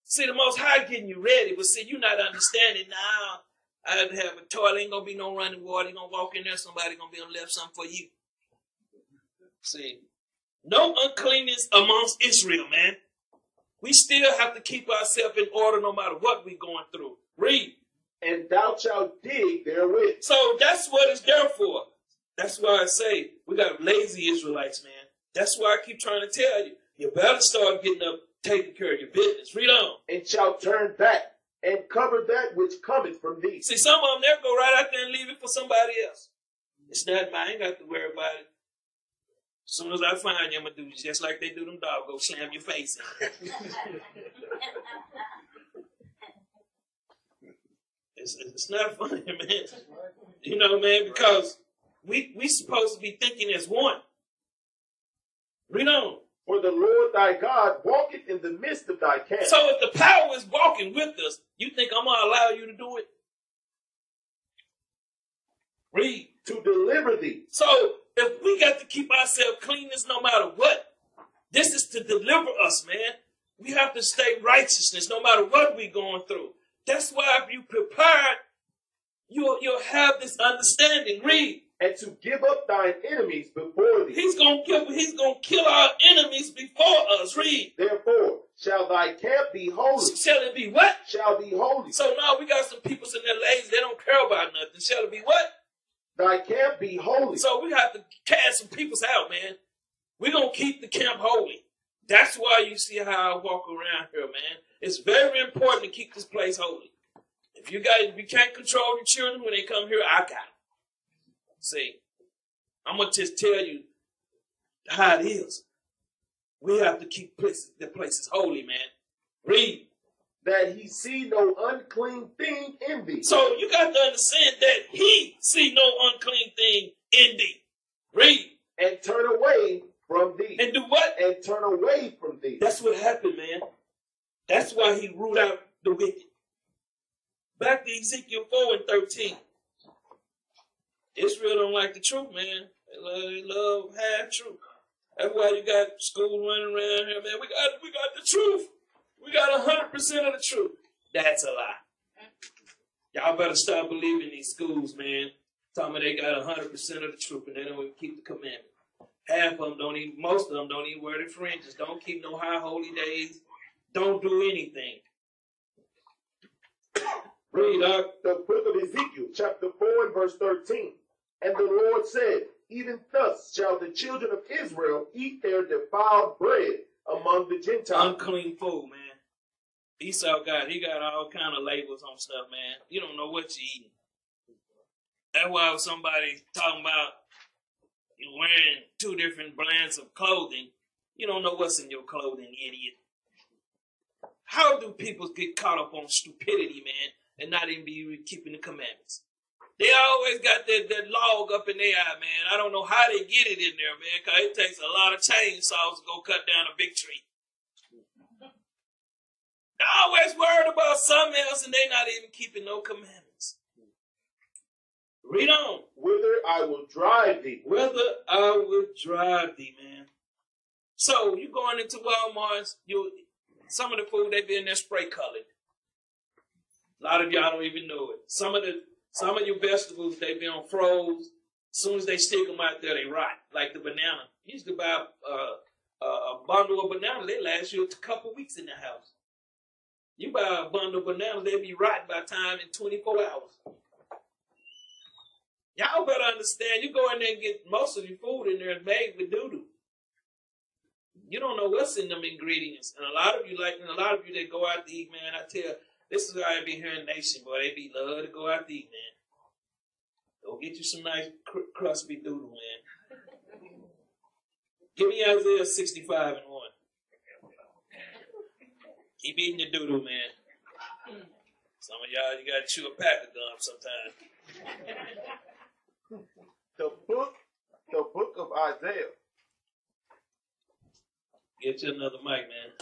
Speaker 1: See, the Most High getting you ready, but see, you're not understanding now. I have to have a toilet. Ain't going to be no running water. You're going to walk in there. Somebody going to be on left something for you. See, no uncleanness amongst Israel, man. We still have to keep ourselves in order no matter what we're going through. Read.
Speaker 3: And thou shalt dig therewith.
Speaker 1: So that's what it's there for. That's why I say we got lazy Israelites, man. That's why I keep trying to tell you. You better start getting up, taking care of your business. Read on.
Speaker 3: And shalt turn back and cover that which cometh from thee.
Speaker 1: See, some of them, they'll go right out there and leave it for somebody else. It's not mine. I ain't got to worry about it. As soon as I find you, I'm going to do just like they do them dogs. Go slam your face in. It's not funny, man. You know, man, because we supposed to be thinking as one. Read on.
Speaker 3: For the Lord thy God walketh in the midst of thy camp.
Speaker 1: So if the power is walking with us, you think I'm going to allow you to do it? Read.
Speaker 3: To deliver thee.
Speaker 1: So if we got to keep ourselves cleanness no matter what, this is to deliver us, man. We have to stay righteousness no matter what we're going through. That's why if you prepared, you'll have this understanding. Read.
Speaker 3: And to give up thine enemies before thee.
Speaker 1: He's gonna kill our enemies before us. Read.
Speaker 3: Therefore shall thy camp be holy.
Speaker 1: Shall it be what?
Speaker 3: Shall be holy.
Speaker 1: So now we got some people in their lazy. They don't care about nothing. Shall it be what?
Speaker 3: Thy camp be holy.
Speaker 1: So we have to cast some peoples out, man. We're gonna keep the camp holy. That's why you see how I walk around here, man. It's very important to keep this place holy. If you can't control your children when they come here, I got it. See, I'm going to just tell you how it is. We have to keep the places holy, man. Read.
Speaker 3: That he see no unclean thing in thee.
Speaker 1: So you got to understand that he see no unclean thing in thee. Read.
Speaker 3: And turn away from thee.
Speaker 1: And do what?
Speaker 3: And turn away from thee.
Speaker 1: That's what happened, man. That's why he ruled out the wicked. Back to Ezekiel 4:13. Israel don't like the truth, man. They love half truth. That's why you got school running around here, man. We got the truth. We got 100% of the truth. That's a lie. Y'all better stop believing these schools, man. Tell me they got 100% of the truth and they don't even keep the commandment. Half of them don't even, most of them don't even wear the fringes. Don't keep no high holy days. Don't do anything. Read up.
Speaker 3: The book of Ezekiel, chapter 4 and verse 13. And the Lord said, even thus shall the children of Israel eat their defiled bread among the Gentiles.
Speaker 1: Unclean food, man. Esau he got all kind of labels on stuff, man. You don't know what you're eating. That's why somebody talking about you wearing 2 different brands of clothing. You don't know what's in your clothing, idiot. How do people get caught up on stupidity, man, and not even be keeping the commandments? They always got that log up in their eye, man. I don't know how they get it in there, man, because it takes a lot of chainsaws to go cut down a big tree. They're always worried about something else, and they're not even keeping no commandments. Read on.
Speaker 3: Whither I will drive thee.
Speaker 1: Whither I will drive thee, man. So you going into Walmart, some of the food they be in there spray colored. A lot of y'all don't even know it. Some of your vegetables they be on froze. As soon as they stick them out there, they rot. Like the banana. You used to buy a bundle of bananas. They last you a couple weeks in the house. You buy a bundle of bananas, they be rotten by time in 24 hours. Y'all better understand. You go in there and get most of your food in there made with doo-doo. You don't know what's in them ingredients. And a lot of you that go out to eat, man, I tell you, this is how I be here in the nation, boy. They be love to go out to eat, man. Go get you some nice crispy doodle, man. Give me Isaiah 65:1. Keep eating your doodle, man. Some of y'all, you gotta chew a pack of gum sometime.
Speaker 3: The book of Isaiah.
Speaker 1: Get you another mic, man.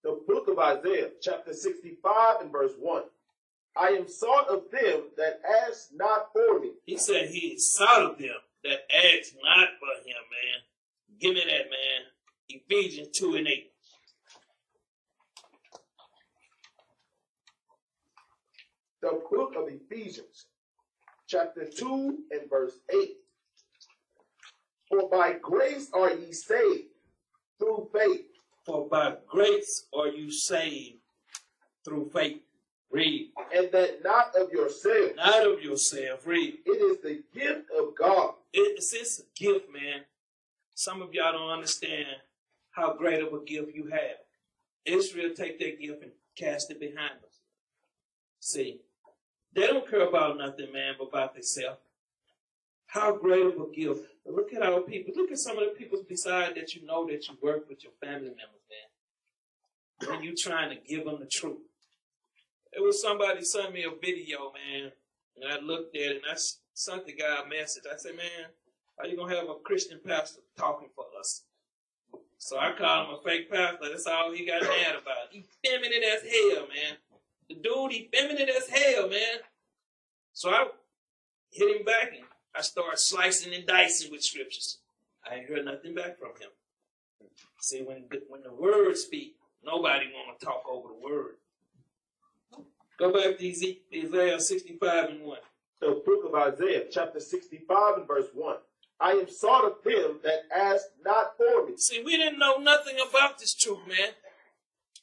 Speaker 3: The book of Isaiah, chapter 65 and verse 1. I am sought of them that ask not for me.
Speaker 1: He said he is sought of them that ask not for him, man. Give me that, man. Ephesians 2:8.
Speaker 3: The book of Ephesians, chapter 2 and verse 8. For by grace are ye saved through faith.
Speaker 1: For by grace are you saved through faith. Read.
Speaker 3: And that not of yourself.
Speaker 1: Not of yourself. Read.
Speaker 3: It is the gift of God.
Speaker 1: It's a gift, man. Some of y'all don't understand how great of a gift you have. Israel take their gift and cast it behind us. See, they don't care about nothing, man, but about themselves. How great of a gift. Look at our people. Look at some of the people beside that you know that you work with your family members, man. When you trying to give them the truth. There was somebody sent me a video, man, and I looked at it and I sent the guy a message. I said, man, how you gonna have a Christian pastor talking for us? So I called him a fake pastor. That's all he got mad about. He feminine as hell, man. The dude, he feminine as hell, man. So I hit him back and I started slicing and dicing with scriptures. I ain't heard nothing back from him. See, when the word speak, nobody want to talk over the word. Go back to Isaiah 65 and 1.
Speaker 3: The book of Isaiah, chapter 65 and verse 1. I am sought of them that ask not for me.
Speaker 1: See, we didn't know nothing about this truth, man.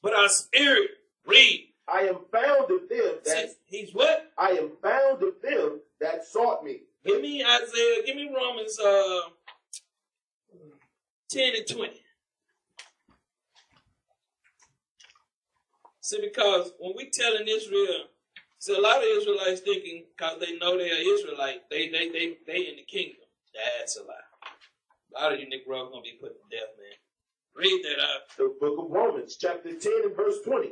Speaker 1: But our spirit, read.
Speaker 3: I am found of them that...
Speaker 1: See, he's what?
Speaker 3: I am found of them that sought me.
Speaker 1: Give me Isaiah, give me Romans 10 and 20. See, because when we telling Israel, see, a lot of Israelites thinking because they know they are Israelite, they in the kingdom. That's a lie. A lot of you Negroes gonna be put to death, man. Read that out.
Speaker 3: The book of Romans, chapter 10 and verse 20.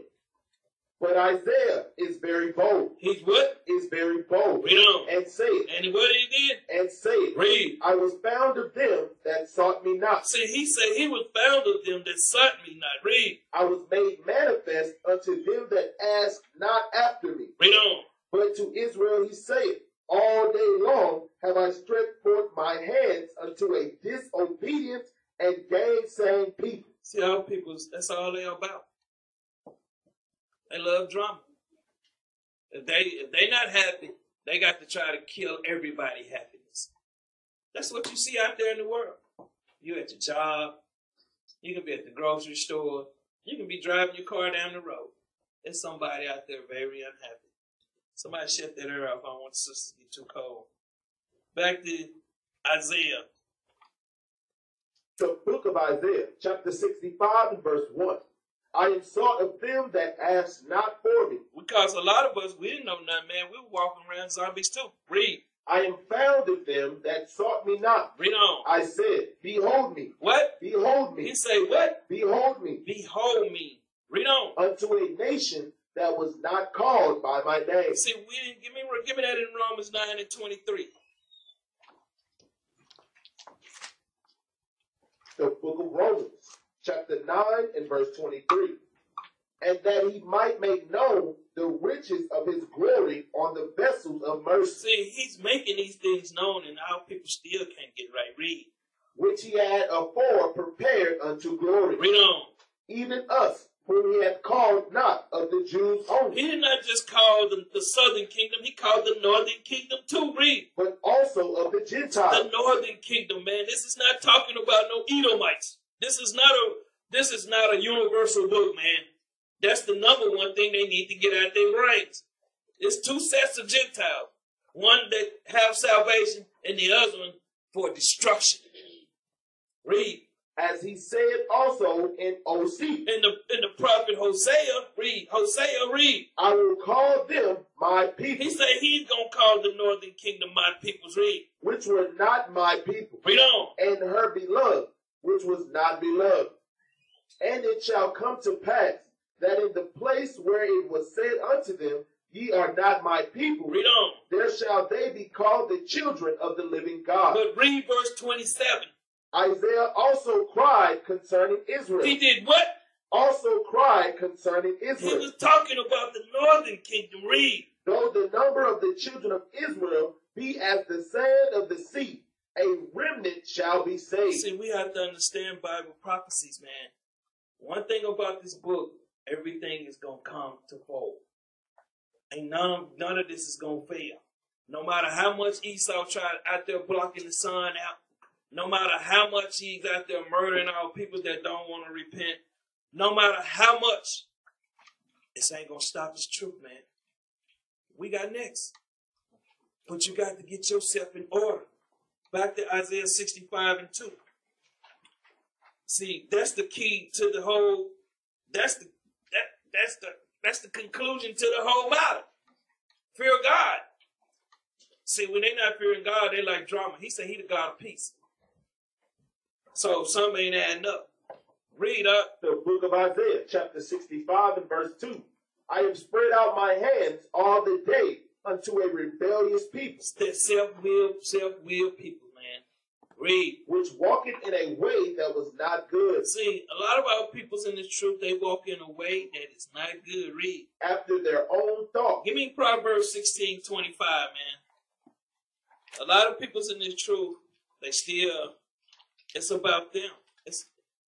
Speaker 3: But Isaiah is very bold.
Speaker 1: He's what?
Speaker 3: Is very bold.
Speaker 1: Read on.
Speaker 3: And saith.
Speaker 1: And what he did?
Speaker 3: And saith.
Speaker 1: Read.
Speaker 3: I was found of them that sought me not.
Speaker 1: See, he said he was found of them that sought me not. Read.
Speaker 3: I was made manifest unto them that asked not after me.
Speaker 1: Read on.
Speaker 3: But to Israel he saith, all day long have I stretched forth my hands unto a disobedient and gainsaying people.
Speaker 1: See, our people, that's all they're about. They love drama. If they not happy, they got to try to kill everybody's happiness. That's what you see out there in the world. You at your job. You can be at the grocery store. You can be driving your car down the road. There's somebody out there very unhappy. Somebody shut that air off. I don't want the sisters to get too cold. Back to Isaiah.
Speaker 3: The book of Isaiah, chapter 65 and verse 1. I am sought of them that ask not for me.
Speaker 1: Because a lot of us, we didn't know nothing, man. We were walking around zombies too. Read.
Speaker 3: I am found of them that sought me not.
Speaker 1: Read on.
Speaker 3: I said, behold me.
Speaker 1: What?
Speaker 3: Behold me.
Speaker 1: He say what?
Speaker 3: Behold me.
Speaker 1: Behold me. Read on.
Speaker 3: Unto a nation that was not called by my name.
Speaker 1: See, we didn't give me that in Romans 9 and 23.
Speaker 3: The book of Romans, chapter 9 and verse 23. And that he might make known the riches of his glory on the vessels of mercy.
Speaker 1: See, he's making these things known, and our people still can't get right. Read.
Speaker 3: Which he had afore prepared unto glory.
Speaker 1: Read on.
Speaker 3: Even us, whom he had called not of the Jews only.
Speaker 1: He did not just call the southern kingdom, he called the northern kingdom too. Read.
Speaker 3: But also of the Gentiles.
Speaker 1: The northern kingdom, man. This is not talking about no Edomites. This is not a universal book, man. That's the number one thing they need to get out their brains. There's two sets of Gentiles. One that have salvation and the other one for destruction. Read.
Speaker 3: As he said also in OC.
Speaker 1: In the prophet Hosea, read. Hosea, read.
Speaker 3: I will call them my people.
Speaker 1: He said he's going to call the northern kingdom my peoples. Read.
Speaker 3: Which were not my people.
Speaker 1: Read on.
Speaker 3: And her beloved, which was not beloved. And it shall come to pass that in the place where it was said unto them, ye are not my people.
Speaker 1: Read on.
Speaker 3: There shall they be called the children of the living God.
Speaker 1: But read verse 27.
Speaker 3: Isaiah also cried concerning Israel.
Speaker 1: He did what?
Speaker 3: Also cried concerning Israel.
Speaker 1: He was talking about the northern kingdom. Read.
Speaker 3: Though the number of the children of Israel be as the sand of the sea, a remnant shall be saved.
Speaker 1: See, we have to understand Bible prophecies, man. One thing about this book, everything is going to come to fold. And none of this is going to fail. No matter how much Esau tried out there blocking the sun out, no matter how much he's out there murdering our people that don't want to repent, no matter how much, this ain't going to stop this truth, man. We got next. But you got to get yourself in order. Back to Isaiah 65 and 2. See, that's the key to the whole, that's the conclusion to the whole matter. Fear God. See, when they're not fearing God, they like drama. He said he the God of peace. So some ain't adding up. Read up.
Speaker 3: The book of Isaiah, chapter 65 and verse 2. I have spread out my hands all the day unto a rebellious people.
Speaker 1: That self-willed people, man. Read.
Speaker 3: Which walketh in a way that was not good.
Speaker 1: See, a lot of our peoples in this truth, they walk in a way that is not good. Read.
Speaker 3: After their own thought.
Speaker 1: Give me Proverbs 16:25, man. A lot of peoples in this truth, they still, it's about them.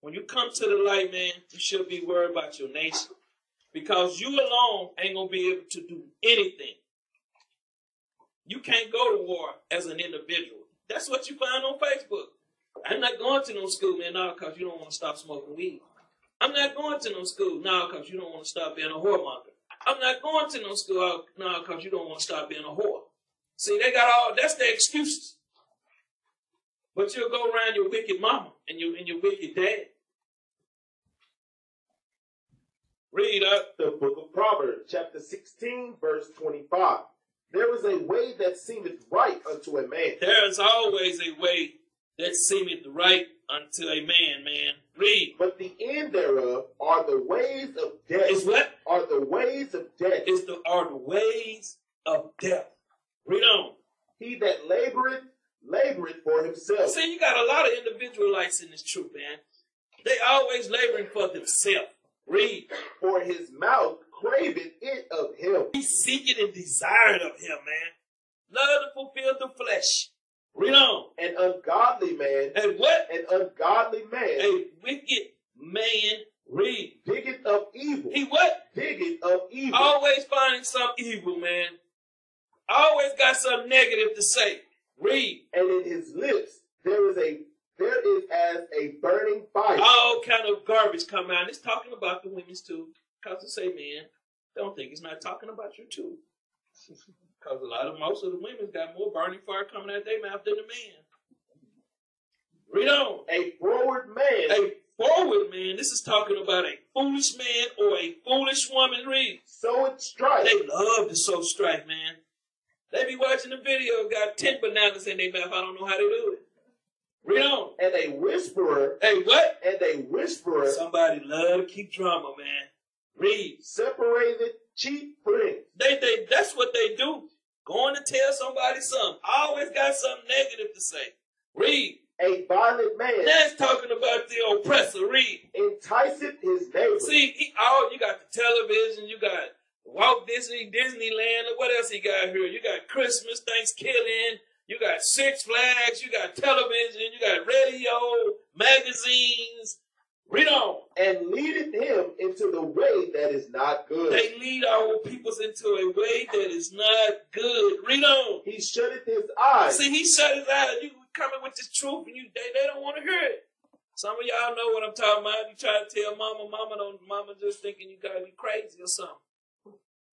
Speaker 1: When you come to the light, man, you should be worried about your nation. Because you alone ain't going to be able to do anything. You can't go to war as an individual. That's what you find on Facebook. I'm not going to no school, man, now because you don't want to stop smoking weed. I'm not going to no school now because you don't want to stop being a whoremonger. I'm not going to no school now because you don't want to stop being a whore. See, they got that's their excuses. But you'll go around your wicked mama and your wicked dad. Read up.
Speaker 3: The book of Proverbs, chapter 16, verse 25. There is a way that seemeth right unto a man.
Speaker 1: There is always a way that seemeth right unto a man, man. Read.
Speaker 3: But the end thereof are the ways of death.
Speaker 1: Is what?
Speaker 3: Are the ways of death.
Speaker 1: Are the ways of death. Read on.
Speaker 3: He that laboreth for himself.
Speaker 1: See, you got a lot of individualites in this truth, man. They always laboring for themselves. Read.
Speaker 3: For his mouth craveth it of him.
Speaker 1: He seeketh and desired of him, man. Love to fulfill the flesh. Read on.
Speaker 3: An ungodly man.
Speaker 1: And what?
Speaker 3: An ungodly man.
Speaker 1: A wicked man. Read.
Speaker 3: Diggeth of evil.
Speaker 1: He what?
Speaker 3: Diggeth of evil.
Speaker 1: Always finding some evil, man. Always got something negative to say. Read.
Speaker 3: And in his lips there is as a burning fire.
Speaker 1: All kind of garbage come out. It's talking about the women's too. Because to say, man, don't think it's not talking about you too. Because most of the women's got more burning fire coming out their mouth than the man. Read on.
Speaker 3: A forward man.
Speaker 1: A forward man. This is talking about a foolish man or a foolish woman. Read.
Speaker 3: Soweth strife.
Speaker 1: They love to sow strife, man. They be watching the video, got 10 bananas in their mouth. I don't know how they do it. Read on.
Speaker 3: And a whisperer.
Speaker 1: Hey, what?
Speaker 3: And a whisperer.
Speaker 1: Somebody love to keep drama, man. Read.
Speaker 3: Separated cheap friends.
Speaker 1: That's what they do. Going to tell somebody something. Always got something negative to say. Read.
Speaker 3: A violent man.
Speaker 1: That's talking about the oppressor. Read.
Speaker 3: Enticeth his neighbor.
Speaker 1: See, you got the television, you got Walt Disney, Disneyland, what else he got here? You got Christmas, Thanksgiving, you got Six Flags, you got television, you got radio, magazines. Read on.
Speaker 3: And leadeth him into the way that is not good.
Speaker 1: They lead our peoples into a way that is not good. Read on.
Speaker 3: He shutteth his eyes.
Speaker 1: See, he shut his eyes. You coming with this truth, and they don't want to hear it. Some of y'all know what I'm talking about. You try to tell mama just thinking you got to be crazy or something.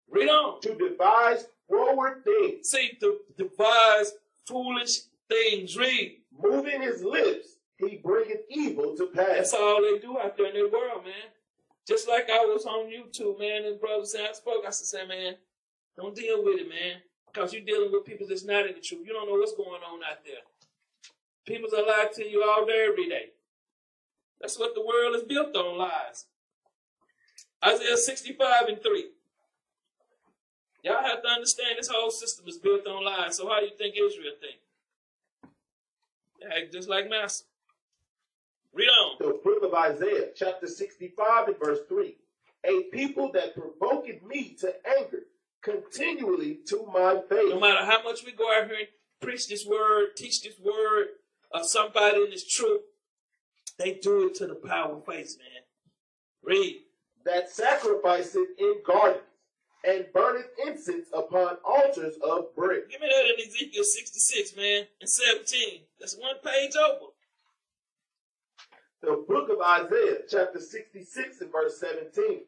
Speaker 1: Read on.
Speaker 3: To devise forward things.
Speaker 1: See, to devise foolish things. Read.
Speaker 3: Moving his lips, he bringeth evil to pass.
Speaker 1: That's all they do out there in the world, man. Just like I was on YouTube, man, and brother said, I said, man, don't deal with it, man. Because you're dealing with people that's not in the truth. You don't know what's going on out there. People are lying to you all day, every day. That's what the world is built on, lies. Isaiah 65:3. Y'all have to understand this whole system is built on lies. So how do you think Israel think? They act just like Massa. Read on.
Speaker 3: The book of Isaiah, chapter 65 and verse 3. A people that provoked me to anger continually to my face.
Speaker 1: No matter how much we go out here and preach this word, teach this word, or somebody in this truth, they do it to the power face, man. Read.
Speaker 3: That sacrificeth in gardens and burneth incense upon altars of brick.
Speaker 1: Give me that in Ezekiel 66, man, and 17. That's one page over.
Speaker 3: The book of Isaiah, chapter 66 and verse 17.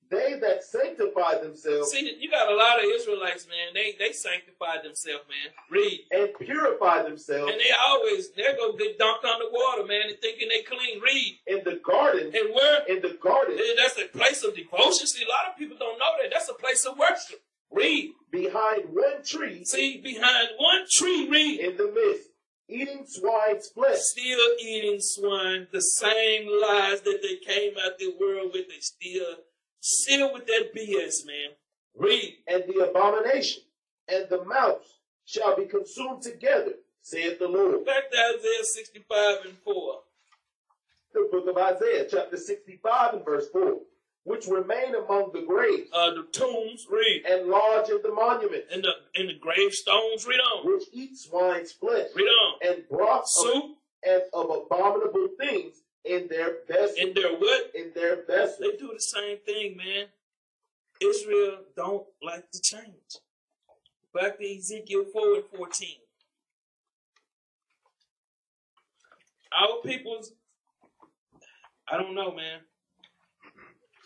Speaker 3: They that sanctify themselves.
Speaker 1: See, you got a lot of Israelites, man. They sanctify themselves, man. Read.
Speaker 3: And purify themselves.
Speaker 1: And they're going to get dunked underwater, man, and thinking they clean. Read.
Speaker 3: In the garden.
Speaker 1: And where?
Speaker 3: In the garden.
Speaker 1: That's a place of devotion. See, a lot of people don't know that. That's a place of worship. Read.
Speaker 3: Behind one tree.
Speaker 1: See, behind one tree, read.
Speaker 3: In the midst. Eating swine's flesh.
Speaker 1: Still eating swine. The same lies that they came out the world with, they still with that BS, man. Read.
Speaker 3: And the abomination and the mouse shall be consumed together, saith the Lord.
Speaker 1: Back to Isaiah 65 and 4.
Speaker 3: The book of Isaiah, chapter 65 and verse 4. Which remain among the graves.
Speaker 1: The tombs, read.
Speaker 3: And lodge in the monuments.
Speaker 1: And the gravestones, read on.
Speaker 3: Which eat swine's flesh.
Speaker 1: Read on.
Speaker 3: And broth
Speaker 1: soup.
Speaker 3: Of abominable things in their vessels.
Speaker 1: In their what?
Speaker 3: In their vessels.
Speaker 1: They do the same thing, man. Israel don't like to change. Back to Ezekiel 4:14. Our people's, I don't know, man.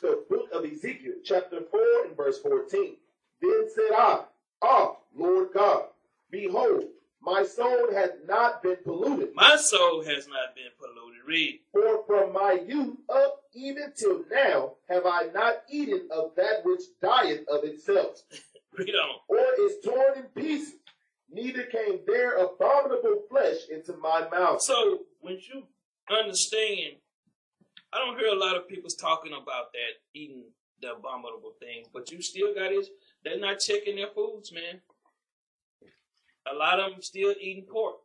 Speaker 3: The book of Ezekiel, chapter 4 and verse 14. Then said I, Ah, Lord God, behold, my soul has not been polluted.
Speaker 1: My soul has not been polluted. Read.
Speaker 3: For from my youth up even till now have I not eaten of that which dieth of itself.
Speaker 1: Read on.
Speaker 3: Or is torn in pieces, neither came there abominable flesh into my mouth.
Speaker 1: So, when you understand, I don't hear a lot of people talking about that, eating the abominable things, but you still got it. They're not checking their foods, man. A lot of them still eating pork.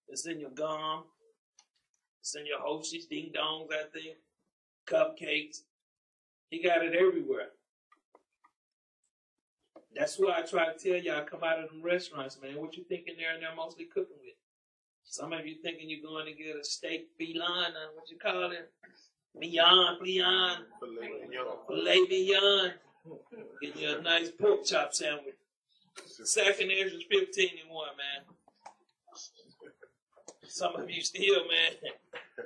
Speaker 1: It's in your gum. It's in your Hoshies, ding dongs, I think. Cupcakes. He got it everywhere. That's why I try to tell y'all, come out of them restaurants, man. What you thinking they're mostly cooking with? Some of you thinking you're going to get a steak filet, what you call it? Filet mignon. Get you a nice pork chop sandwich. Second Ezra 15 and 1, man. Some of you still, man,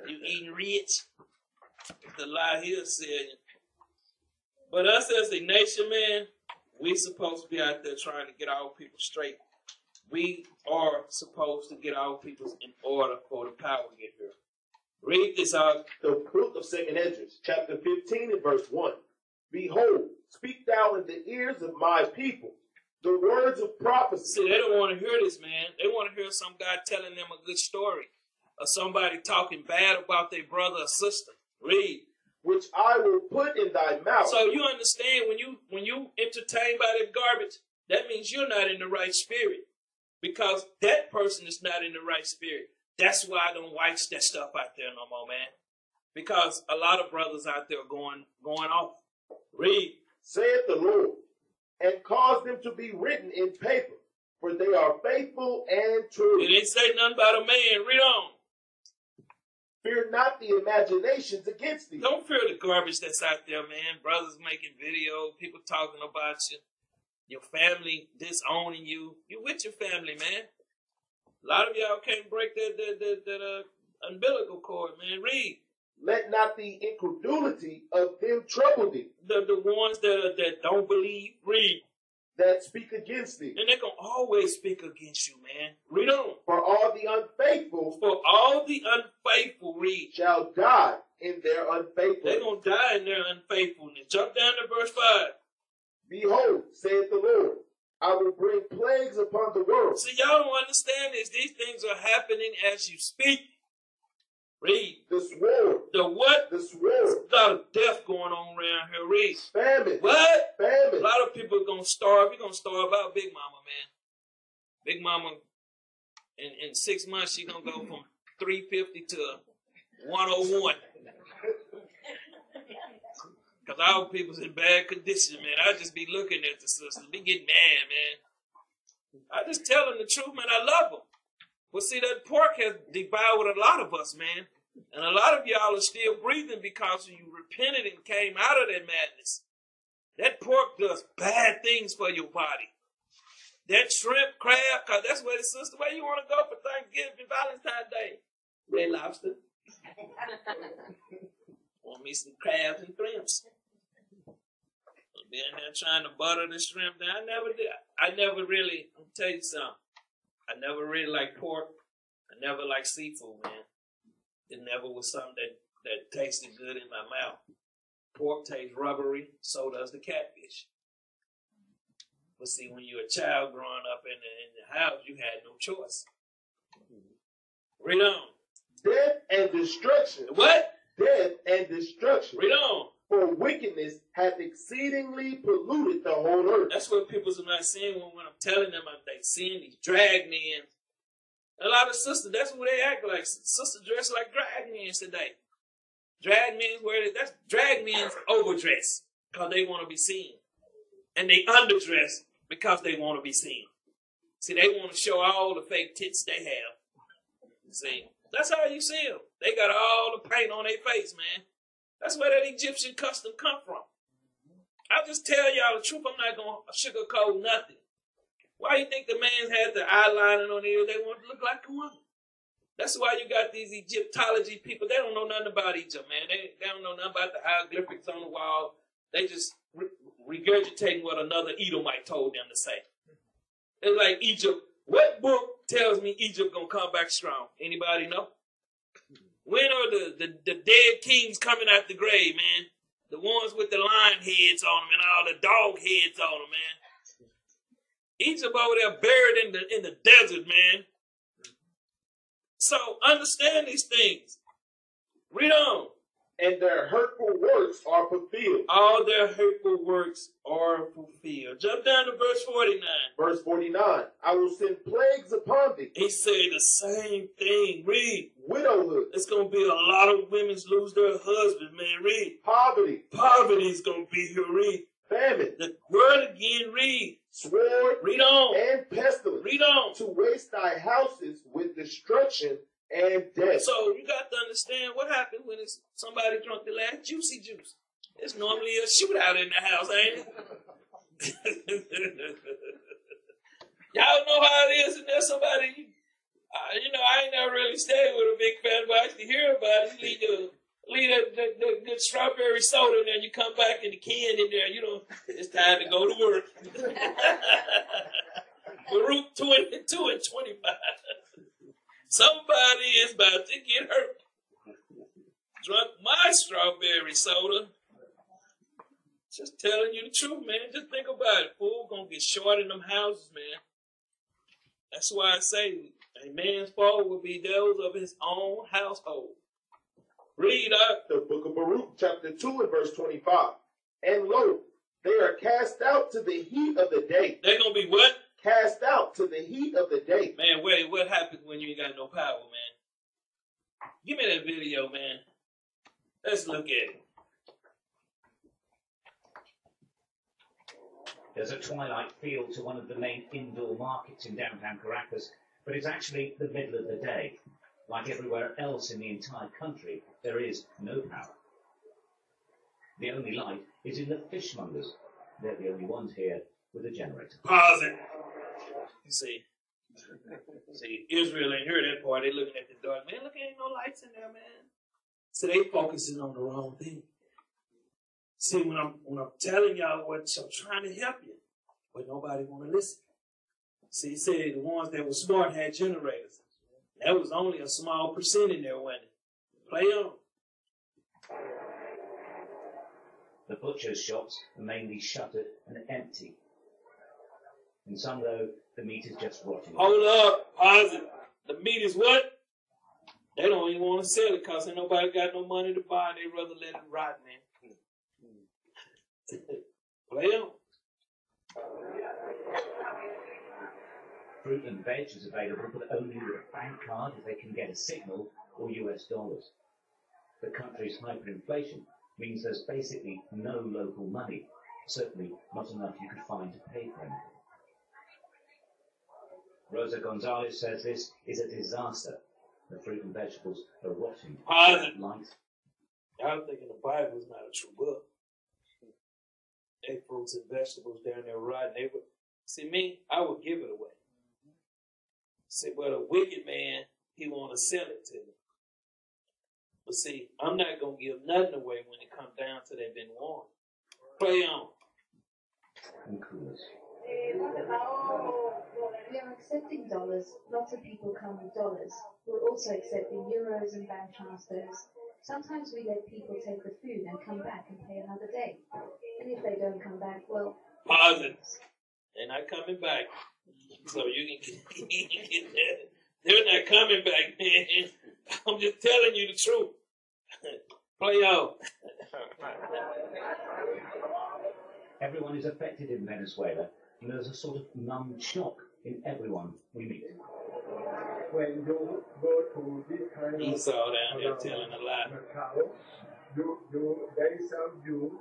Speaker 1: you eating rich. The lie here said. But us as a nation, man, we supposed to be out there trying to get our people straight. We are supposed to get our people in order for the power to get here. Read this out.
Speaker 3: The book of 2 Ezra, chapter 15 and verse 1. Behold, speak thou in the ears of my people the words of prophecy.
Speaker 1: See, they don't want to hear this, man. They want to hear some guy telling them a good story or somebody talking bad about their brother or sister. Read.
Speaker 3: Which I will put in thy mouth.
Speaker 1: So you understand when you entertained by that garbage, that means you're not in the right spirit. Because that person is not in the right spirit. That's why I don't watch that stuff out there no more, man. Because a lot of brothers out there going off. Read.
Speaker 3: Saith the Lord, and cause them to be written in paper, for they are faithful and true.
Speaker 1: It didn't say nothing about a man. Read on.
Speaker 3: Fear not the imaginations against thee.
Speaker 1: Don't fear the garbage that's out there, man. Brothers making videos, people talking about you, your family disowning you. You with your family, man. A lot of y'all can't break that umbilical cord, man. Read.
Speaker 3: Let not the incredulity of them trouble thee.
Speaker 1: The ones that don't believe. Read.
Speaker 3: That speak against thee.
Speaker 1: And they're going to always speak against you, man. Read on.
Speaker 3: For all the unfaithful.
Speaker 1: For all the unfaithful, read.
Speaker 3: Shall die in their unfaithfulness.
Speaker 1: They're going to die in their unfaithfulness. Jump down to verse 5.
Speaker 3: Behold, saith the Lord, I will bring plagues upon the world.
Speaker 1: See, y'all don't understand this. These things are happening as you speak. Read.
Speaker 3: The sword.
Speaker 1: The what?
Speaker 3: The sword.
Speaker 1: A lot of death going on around here. Read.
Speaker 3: Famine.
Speaker 1: What?
Speaker 3: Famine.
Speaker 1: A lot of people are going to starve. You're going to starve out Big Mama, man. Big Mama, in 6 months, she's going to go from 350 to 101. Because our people's in bad condition, man. I just be looking at the sisters. Be getting mad, man. I just tell them the truth, man. I love them. But see, that pork has devoured a lot of us, man. And a lot of y'all are still breathing because you repented and came out of that madness. That pork does bad things for your body. That shrimp, crab, because that's where the sister, where you want to go for Thanksgiving, Valentine's Day? Red Lobster. Want me some crabs and shrimps. Be in there trying to butter the shrimp down. I never did. I never really, I'll tell you something. I never really liked pork. I never liked seafood, man. It never was something that tasted good in my mouth. Pork tastes rubbery, so does the catfish. But see, when you're a child growing up in the house, you had no choice. Read on.
Speaker 3: Death and destruction.
Speaker 1: What?
Speaker 3: Death and destruction.
Speaker 1: Read on.
Speaker 3: For wickedness hath exceedingly polluted the whole earth.
Speaker 1: That's what people are not seeing when I'm telling them they seeing these drag men. A lot of sisters, that's what they act like. Sisters dress like drag men today. Drag men drag men's overdress because they want to be seen. And they underdress because they want to be seen. See, they want to show all the fake tits they have. See, That's how you see them. They got all the paint on their face, man. That's where that Egyptian custom come from. I'll just tell y'all the truth. I'm not going to sugarcoat nothing. Why you think the man had the eyeliner on there? They want to look like a woman. That's why you got these Egyptology people. They don't know nothing about Egypt, man. They don't know nothing about the hieroglyphics on the wall. They just regurgitating what another Edomite told them to say. It's like Egypt. What book tells me Egypt gonna come back strong? Anybody know? When are the dead kings coming out the grave, man? The ones with the lion heads on them and all the dog heads on them, man. Egypt over there buried in the desert, man. So understand these things. Read on.
Speaker 3: And their hurtful works are fulfilled.
Speaker 1: All their hurtful works are fulfilled. Jump down to verse 49.
Speaker 3: Verse 49. I will send plagues upon thee.
Speaker 1: He said the same thing. Read.
Speaker 3: Widowhood.
Speaker 1: It's going to be a lot of women lose their husbands, man. Read.
Speaker 3: Poverty.
Speaker 1: Poverty is going to be here. Read.
Speaker 3: Famine.
Speaker 1: The word again. Read.
Speaker 3: Sword.
Speaker 1: Read on.
Speaker 3: And pestilence.
Speaker 1: Read on.
Speaker 3: To waste thy houses with destruction and death.
Speaker 1: So you got to understand what happened when it's somebody drunk the last juicy juice. It's normally a shootout in the house, ain't it? Y'all know how it is, and there's somebody, I ain't never really stayed with a big fan, but I used to hear about it. You leave the good strawberry soda in there, and you come back and the can in there, it's time to go to work. Baruch 22 and 25. Somebody is about to get hurt. Drunk my strawberry soda. Just telling you the truth, man. Just think about it. Fool gonna get short in them houses, man. That's why I say a man's fault will be those of his own household. Read up.
Speaker 3: The book of Baruch, chapter 2 and verse 25. And lo, they are cast out to the heat of the day.
Speaker 1: They're gonna be what?
Speaker 3: Cast out to the heat of the day.
Speaker 1: Man, wait, what happens when you ain't got no power, man? Give me that video, man. Let's look at it.
Speaker 4: There's a twilight feel to one of the main indoor markets in downtown Caracas, but it's actually the middle of the day. Like everywhere else in the entire country, there is no power. The only light is in the fishmongers. They're the only ones here with a generator.
Speaker 1: Pause it. See, Israel ain't heard that part. They looking at the door. Man, look, ain't no lights in there, man. So they focusing on the wrong thing. See, when I'm telling y'all what I'm trying to help you, but nobody want to listen. See, he said the ones that were smart had generators. That was only a small percent in there, wasn't it? Play on.
Speaker 4: The butcher's shops are mainly shuttered and empty. In some, though, the meat is just rotting.
Speaker 1: Hold up. Pause it. The meat is what? They don't even want to sell it because ain't nobody got no money to buy. They rather let it rot, man. Play on.
Speaker 4: Fruit and veg is available, but only with a bank card if they can get a signal or US dollars. The country's hyperinflation means there's basically no local money. Certainly not enough you could find to pay for anything. Rosa Gonzalez says this is a disaster. The fruit and vegetables are rotting.
Speaker 1: Light. Y'all thinking the Bible is not a true book. They fruits and vegetables down there rotting. They would see me. I would give it away. See, but a wicked man, he want to sell it to me. But see, I'm not gonna give nothing away when it comes down to they've been warned. Play on.
Speaker 4: And coolers.
Speaker 5: We are accepting dollars. Lots of people come with dollars. We're also accepting euros and bank transfers. Sometimes we let people take the food and come back and pay another day. And if they don't come back, well...
Speaker 1: Pause it. They're not coming back. So you can get that. They're not coming back, man. I'm just telling you the truth. Play out.
Speaker 4: Everyone is affected in Venezuela, and there's a sort of numb shock in everyone we meet.
Speaker 6: When you go to this kind of
Speaker 1: Esau down there telling a lie.
Speaker 6: they serve you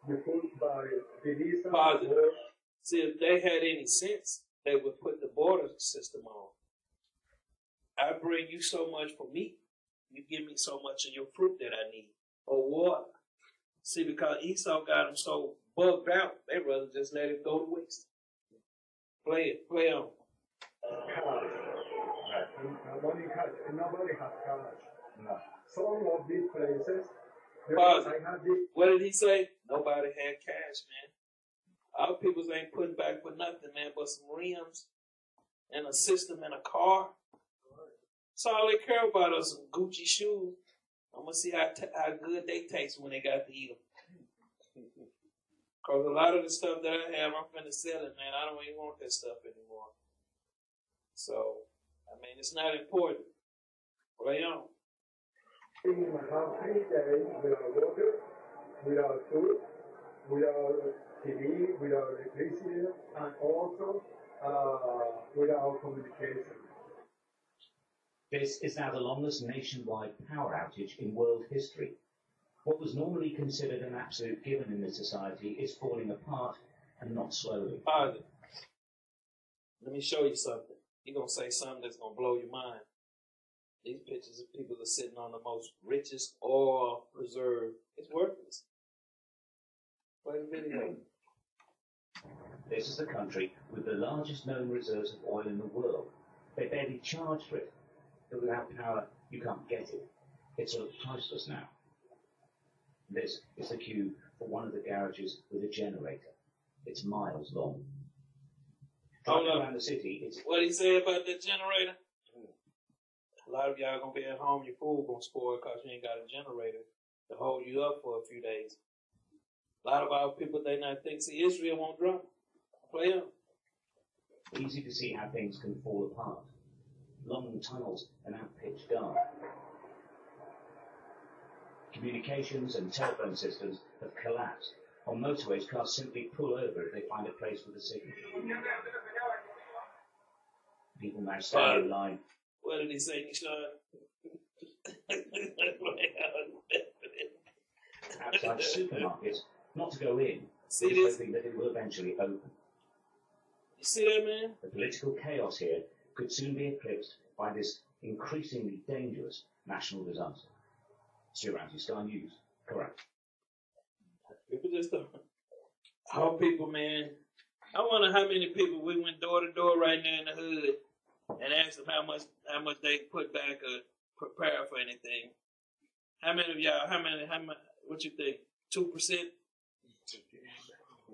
Speaker 6: the food by Teresa.
Speaker 1: Positive. See, if they had any sense, they would put the border system on. I bring you so much for meat. You give me so much of your fruit that I need. Or water. See, because Esau got them so bugged out, they rather just let it go to waste. Play on.
Speaker 6: Nobody has cash. No. Some of these places,
Speaker 1: What did he say? Nobody had cash, man. Our peoples ain't putting back for nothing, man, but some rims and a system in a car. That's all they care about is some Gucci shoes. I'm going to see how good they taste when they got to eat them. Because a lot of the stuff that I have, I'm finna sell it, man. I don't even want that stuff anymore. So, I mean, it's not important. Play on.
Speaker 6: in have 3 days without water, without food, without TV, without electricity, and also without communication.
Speaker 4: This is now the longest nationwide power outage in world history. What was normally considered an absolute given in this society is falling apart, and not slowly.
Speaker 1: Father, let me show you something. You're going to say something that's going to blow your mind. These pictures of people that are sitting on the most richest oil reserve. It's worthless. Play the video.
Speaker 4: This is the country with the largest known reserves of oil in the world. They barely charge for it. But without power, you can't get it. It's sort of priceless now. This is the queue for one of the garages with a generator. It's miles long. Driving around the city, it's...
Speaker 1: What he say about that generator? A lot of y'all gonna be at home, your food gonna spoil because you ain't got a generator to hold you up for a few days. A lot of our people, they not think, see, Israel won't drop. Play on.
Speaker 4: Easy to see how things can fall apart. Long tunnels and out pitch dark. Communications and telephone systems have collapsed. On motorways, cars simply pull over if they find a place with a signal. People now stand in line.
Speaker 1: What did he say, Nishan?
Speaker 4: Outside supermarkets, not to go in,
Speaker 1: See
Speaker 4: but
Speaker 1: this?
Speaker 4: hoping that it will eventually open.
Speaker 1: You see that, man?
Speaker 4: The political chaos here could soon be eclipsed by this increasingly dangerous national disaster. Stuart Ramsey, Sky News. Correct.
Speaker 1: People just don't. Our people, man. I wonder how many people we went door to door right now in the hood and asked them how much they put back or prepare for anything. How many of y'all? How much? What you think? 2%?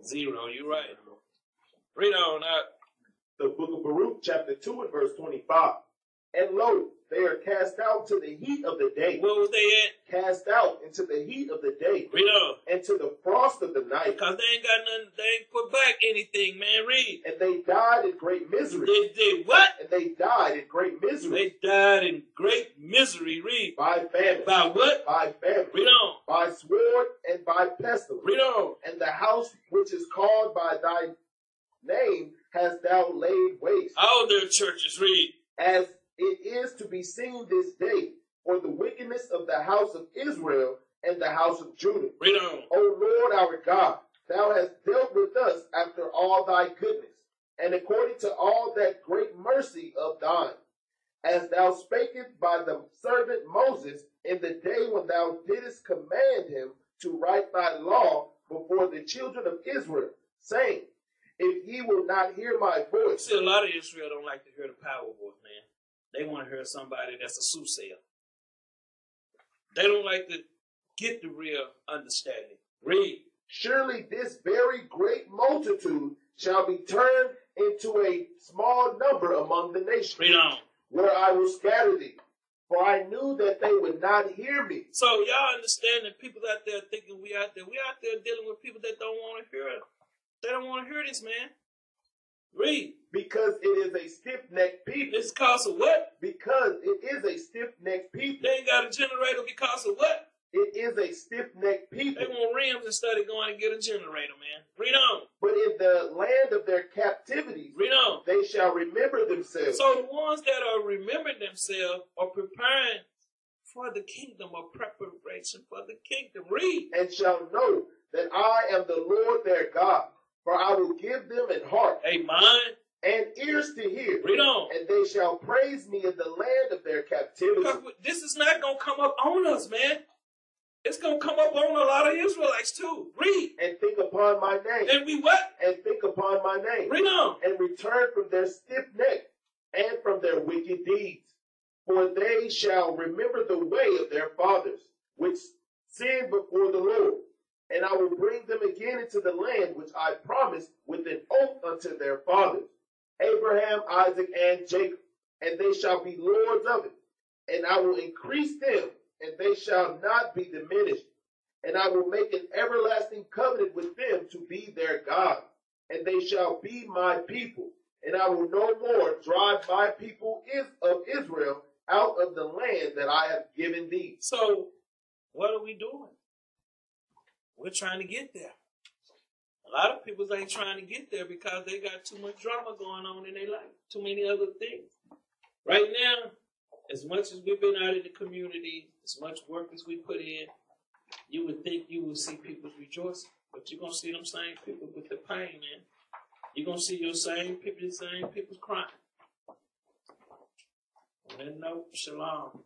Speaker 1: 0. You right. Read on out.
Speaker 3: The book of Baruch, chapter 2 and verse 25. And lo, they are cast out to the heat of the day.
Speaker 1: Where was they at?
Speaker 3: Cast out into the heat of the day.
Speaker 1: Read on.
Speaker 3: And to the frost of the night.
Speaker 1: Because they ain't got nothing. They ain't put back anything, man. Read.
Speaker 3: And they died in great misery.
Speaker 1: They did what?
Speaker 3: And they died in great misery.
Speaker 1: They died in great misery. Read.
Speaker 3: By famine.
Speaker 1: By what?
Speaker 3: By famine.
Speaker 1: Read on.
Speaker 3: By sword and by pestilence.
Speaker 1: Read on.
Speaker 3: And the house which is called by thy name hast thou laid waste.
Speaker 1: All their churches. Read.
Speaker 3: As it is to be seen this day for the wickedness of the house of Israel and the house of Judah.
Speaker 1: Read on.
Speaker 3: O Lord our God, thou hast dealt with us after all thy goodness, and according to all that great mercy of thine, as thou spakest by the servant Moses in the day when thou didst command him to write thy law before the children of Israel, saying, if ye will not hear my voice.
Speaker 1: See, a lot of Israel don't like to hear the power voice, man. They want to hear somebody that's a soothsayer. They don't like to get the real understanding. Read.
Speaker 3: Surely this very great multitude shall be turned into a small number among the nations.
Speaker 1: Read on.
Speaker 3: Where I will scatter thee. For I knew that they would not hear me.
Speaker 1: So y'all understand that people out there thinking we out there dealing with people that don't want to hear it. They don't want to hear this, man. Read.
Speaker 3: Because it is a stiff-necked people.
Speaker 1: It's because of what?
Speaker 3: Because it is a stiff-necked people.
Speaker 1: They ain't got a generator because of what?
Speaker 3: It is a stiff-necked
Speaker 1: They
Speaker 3: people.
Speaker 1: want rims instead of going and get a generator, man. Read on.
Speaker 3: But in the land of their captivity,
Speaker 1: Read on.
Speaker 3: they shall remember themselves.
Speaker 1: So the ones that are remembering themselves are preparing for the kingdom, or preparation for the kingdom. Read.
Speaker 3: And shall know that I am the Lord their God. For I will give them an heart.
Speaker 1: A mind.
Speaker 3: and ears to hear.
Speaker 1: Read on.
Speaker 3: And they shall praise me in the land of their captivity.
Speaker 1: Because this is not going to come up on us, man. It's going to come up on a lot of Israelites too. Read.
Speaker 3: And think upon my name.
Speaker 1: And we what?
Speaker 3: And think upon my name.
Speaker 1: Read on.
Speaker 3: And return from their stiff neck and from their wicked deeds. For they shall remember the way of their fathers, which sinned before the Lord. And I will bring them again into the land which I promised with an oath unto their fathers, Abraham, Isaac, and Jacob. And they shall be lords of it. And I will increase them, and they shall not be diminished. And I will make an everlasting covenant with them to be their God. And they shall be my people. And I will no more drive my people of Israel out of the land that I have given thee.
Speaker 1: So, what are we doing? We're trying to get there. A lot of people ain't trying to get there because they got too much drama going on in their life. Too many other things. Right now, as much as we've been out in the community, as much work as we put in, you would think you would see people rejoicing. But you're going to see them same people with the pain, man. You're going to see your same people crying. And no, shalom.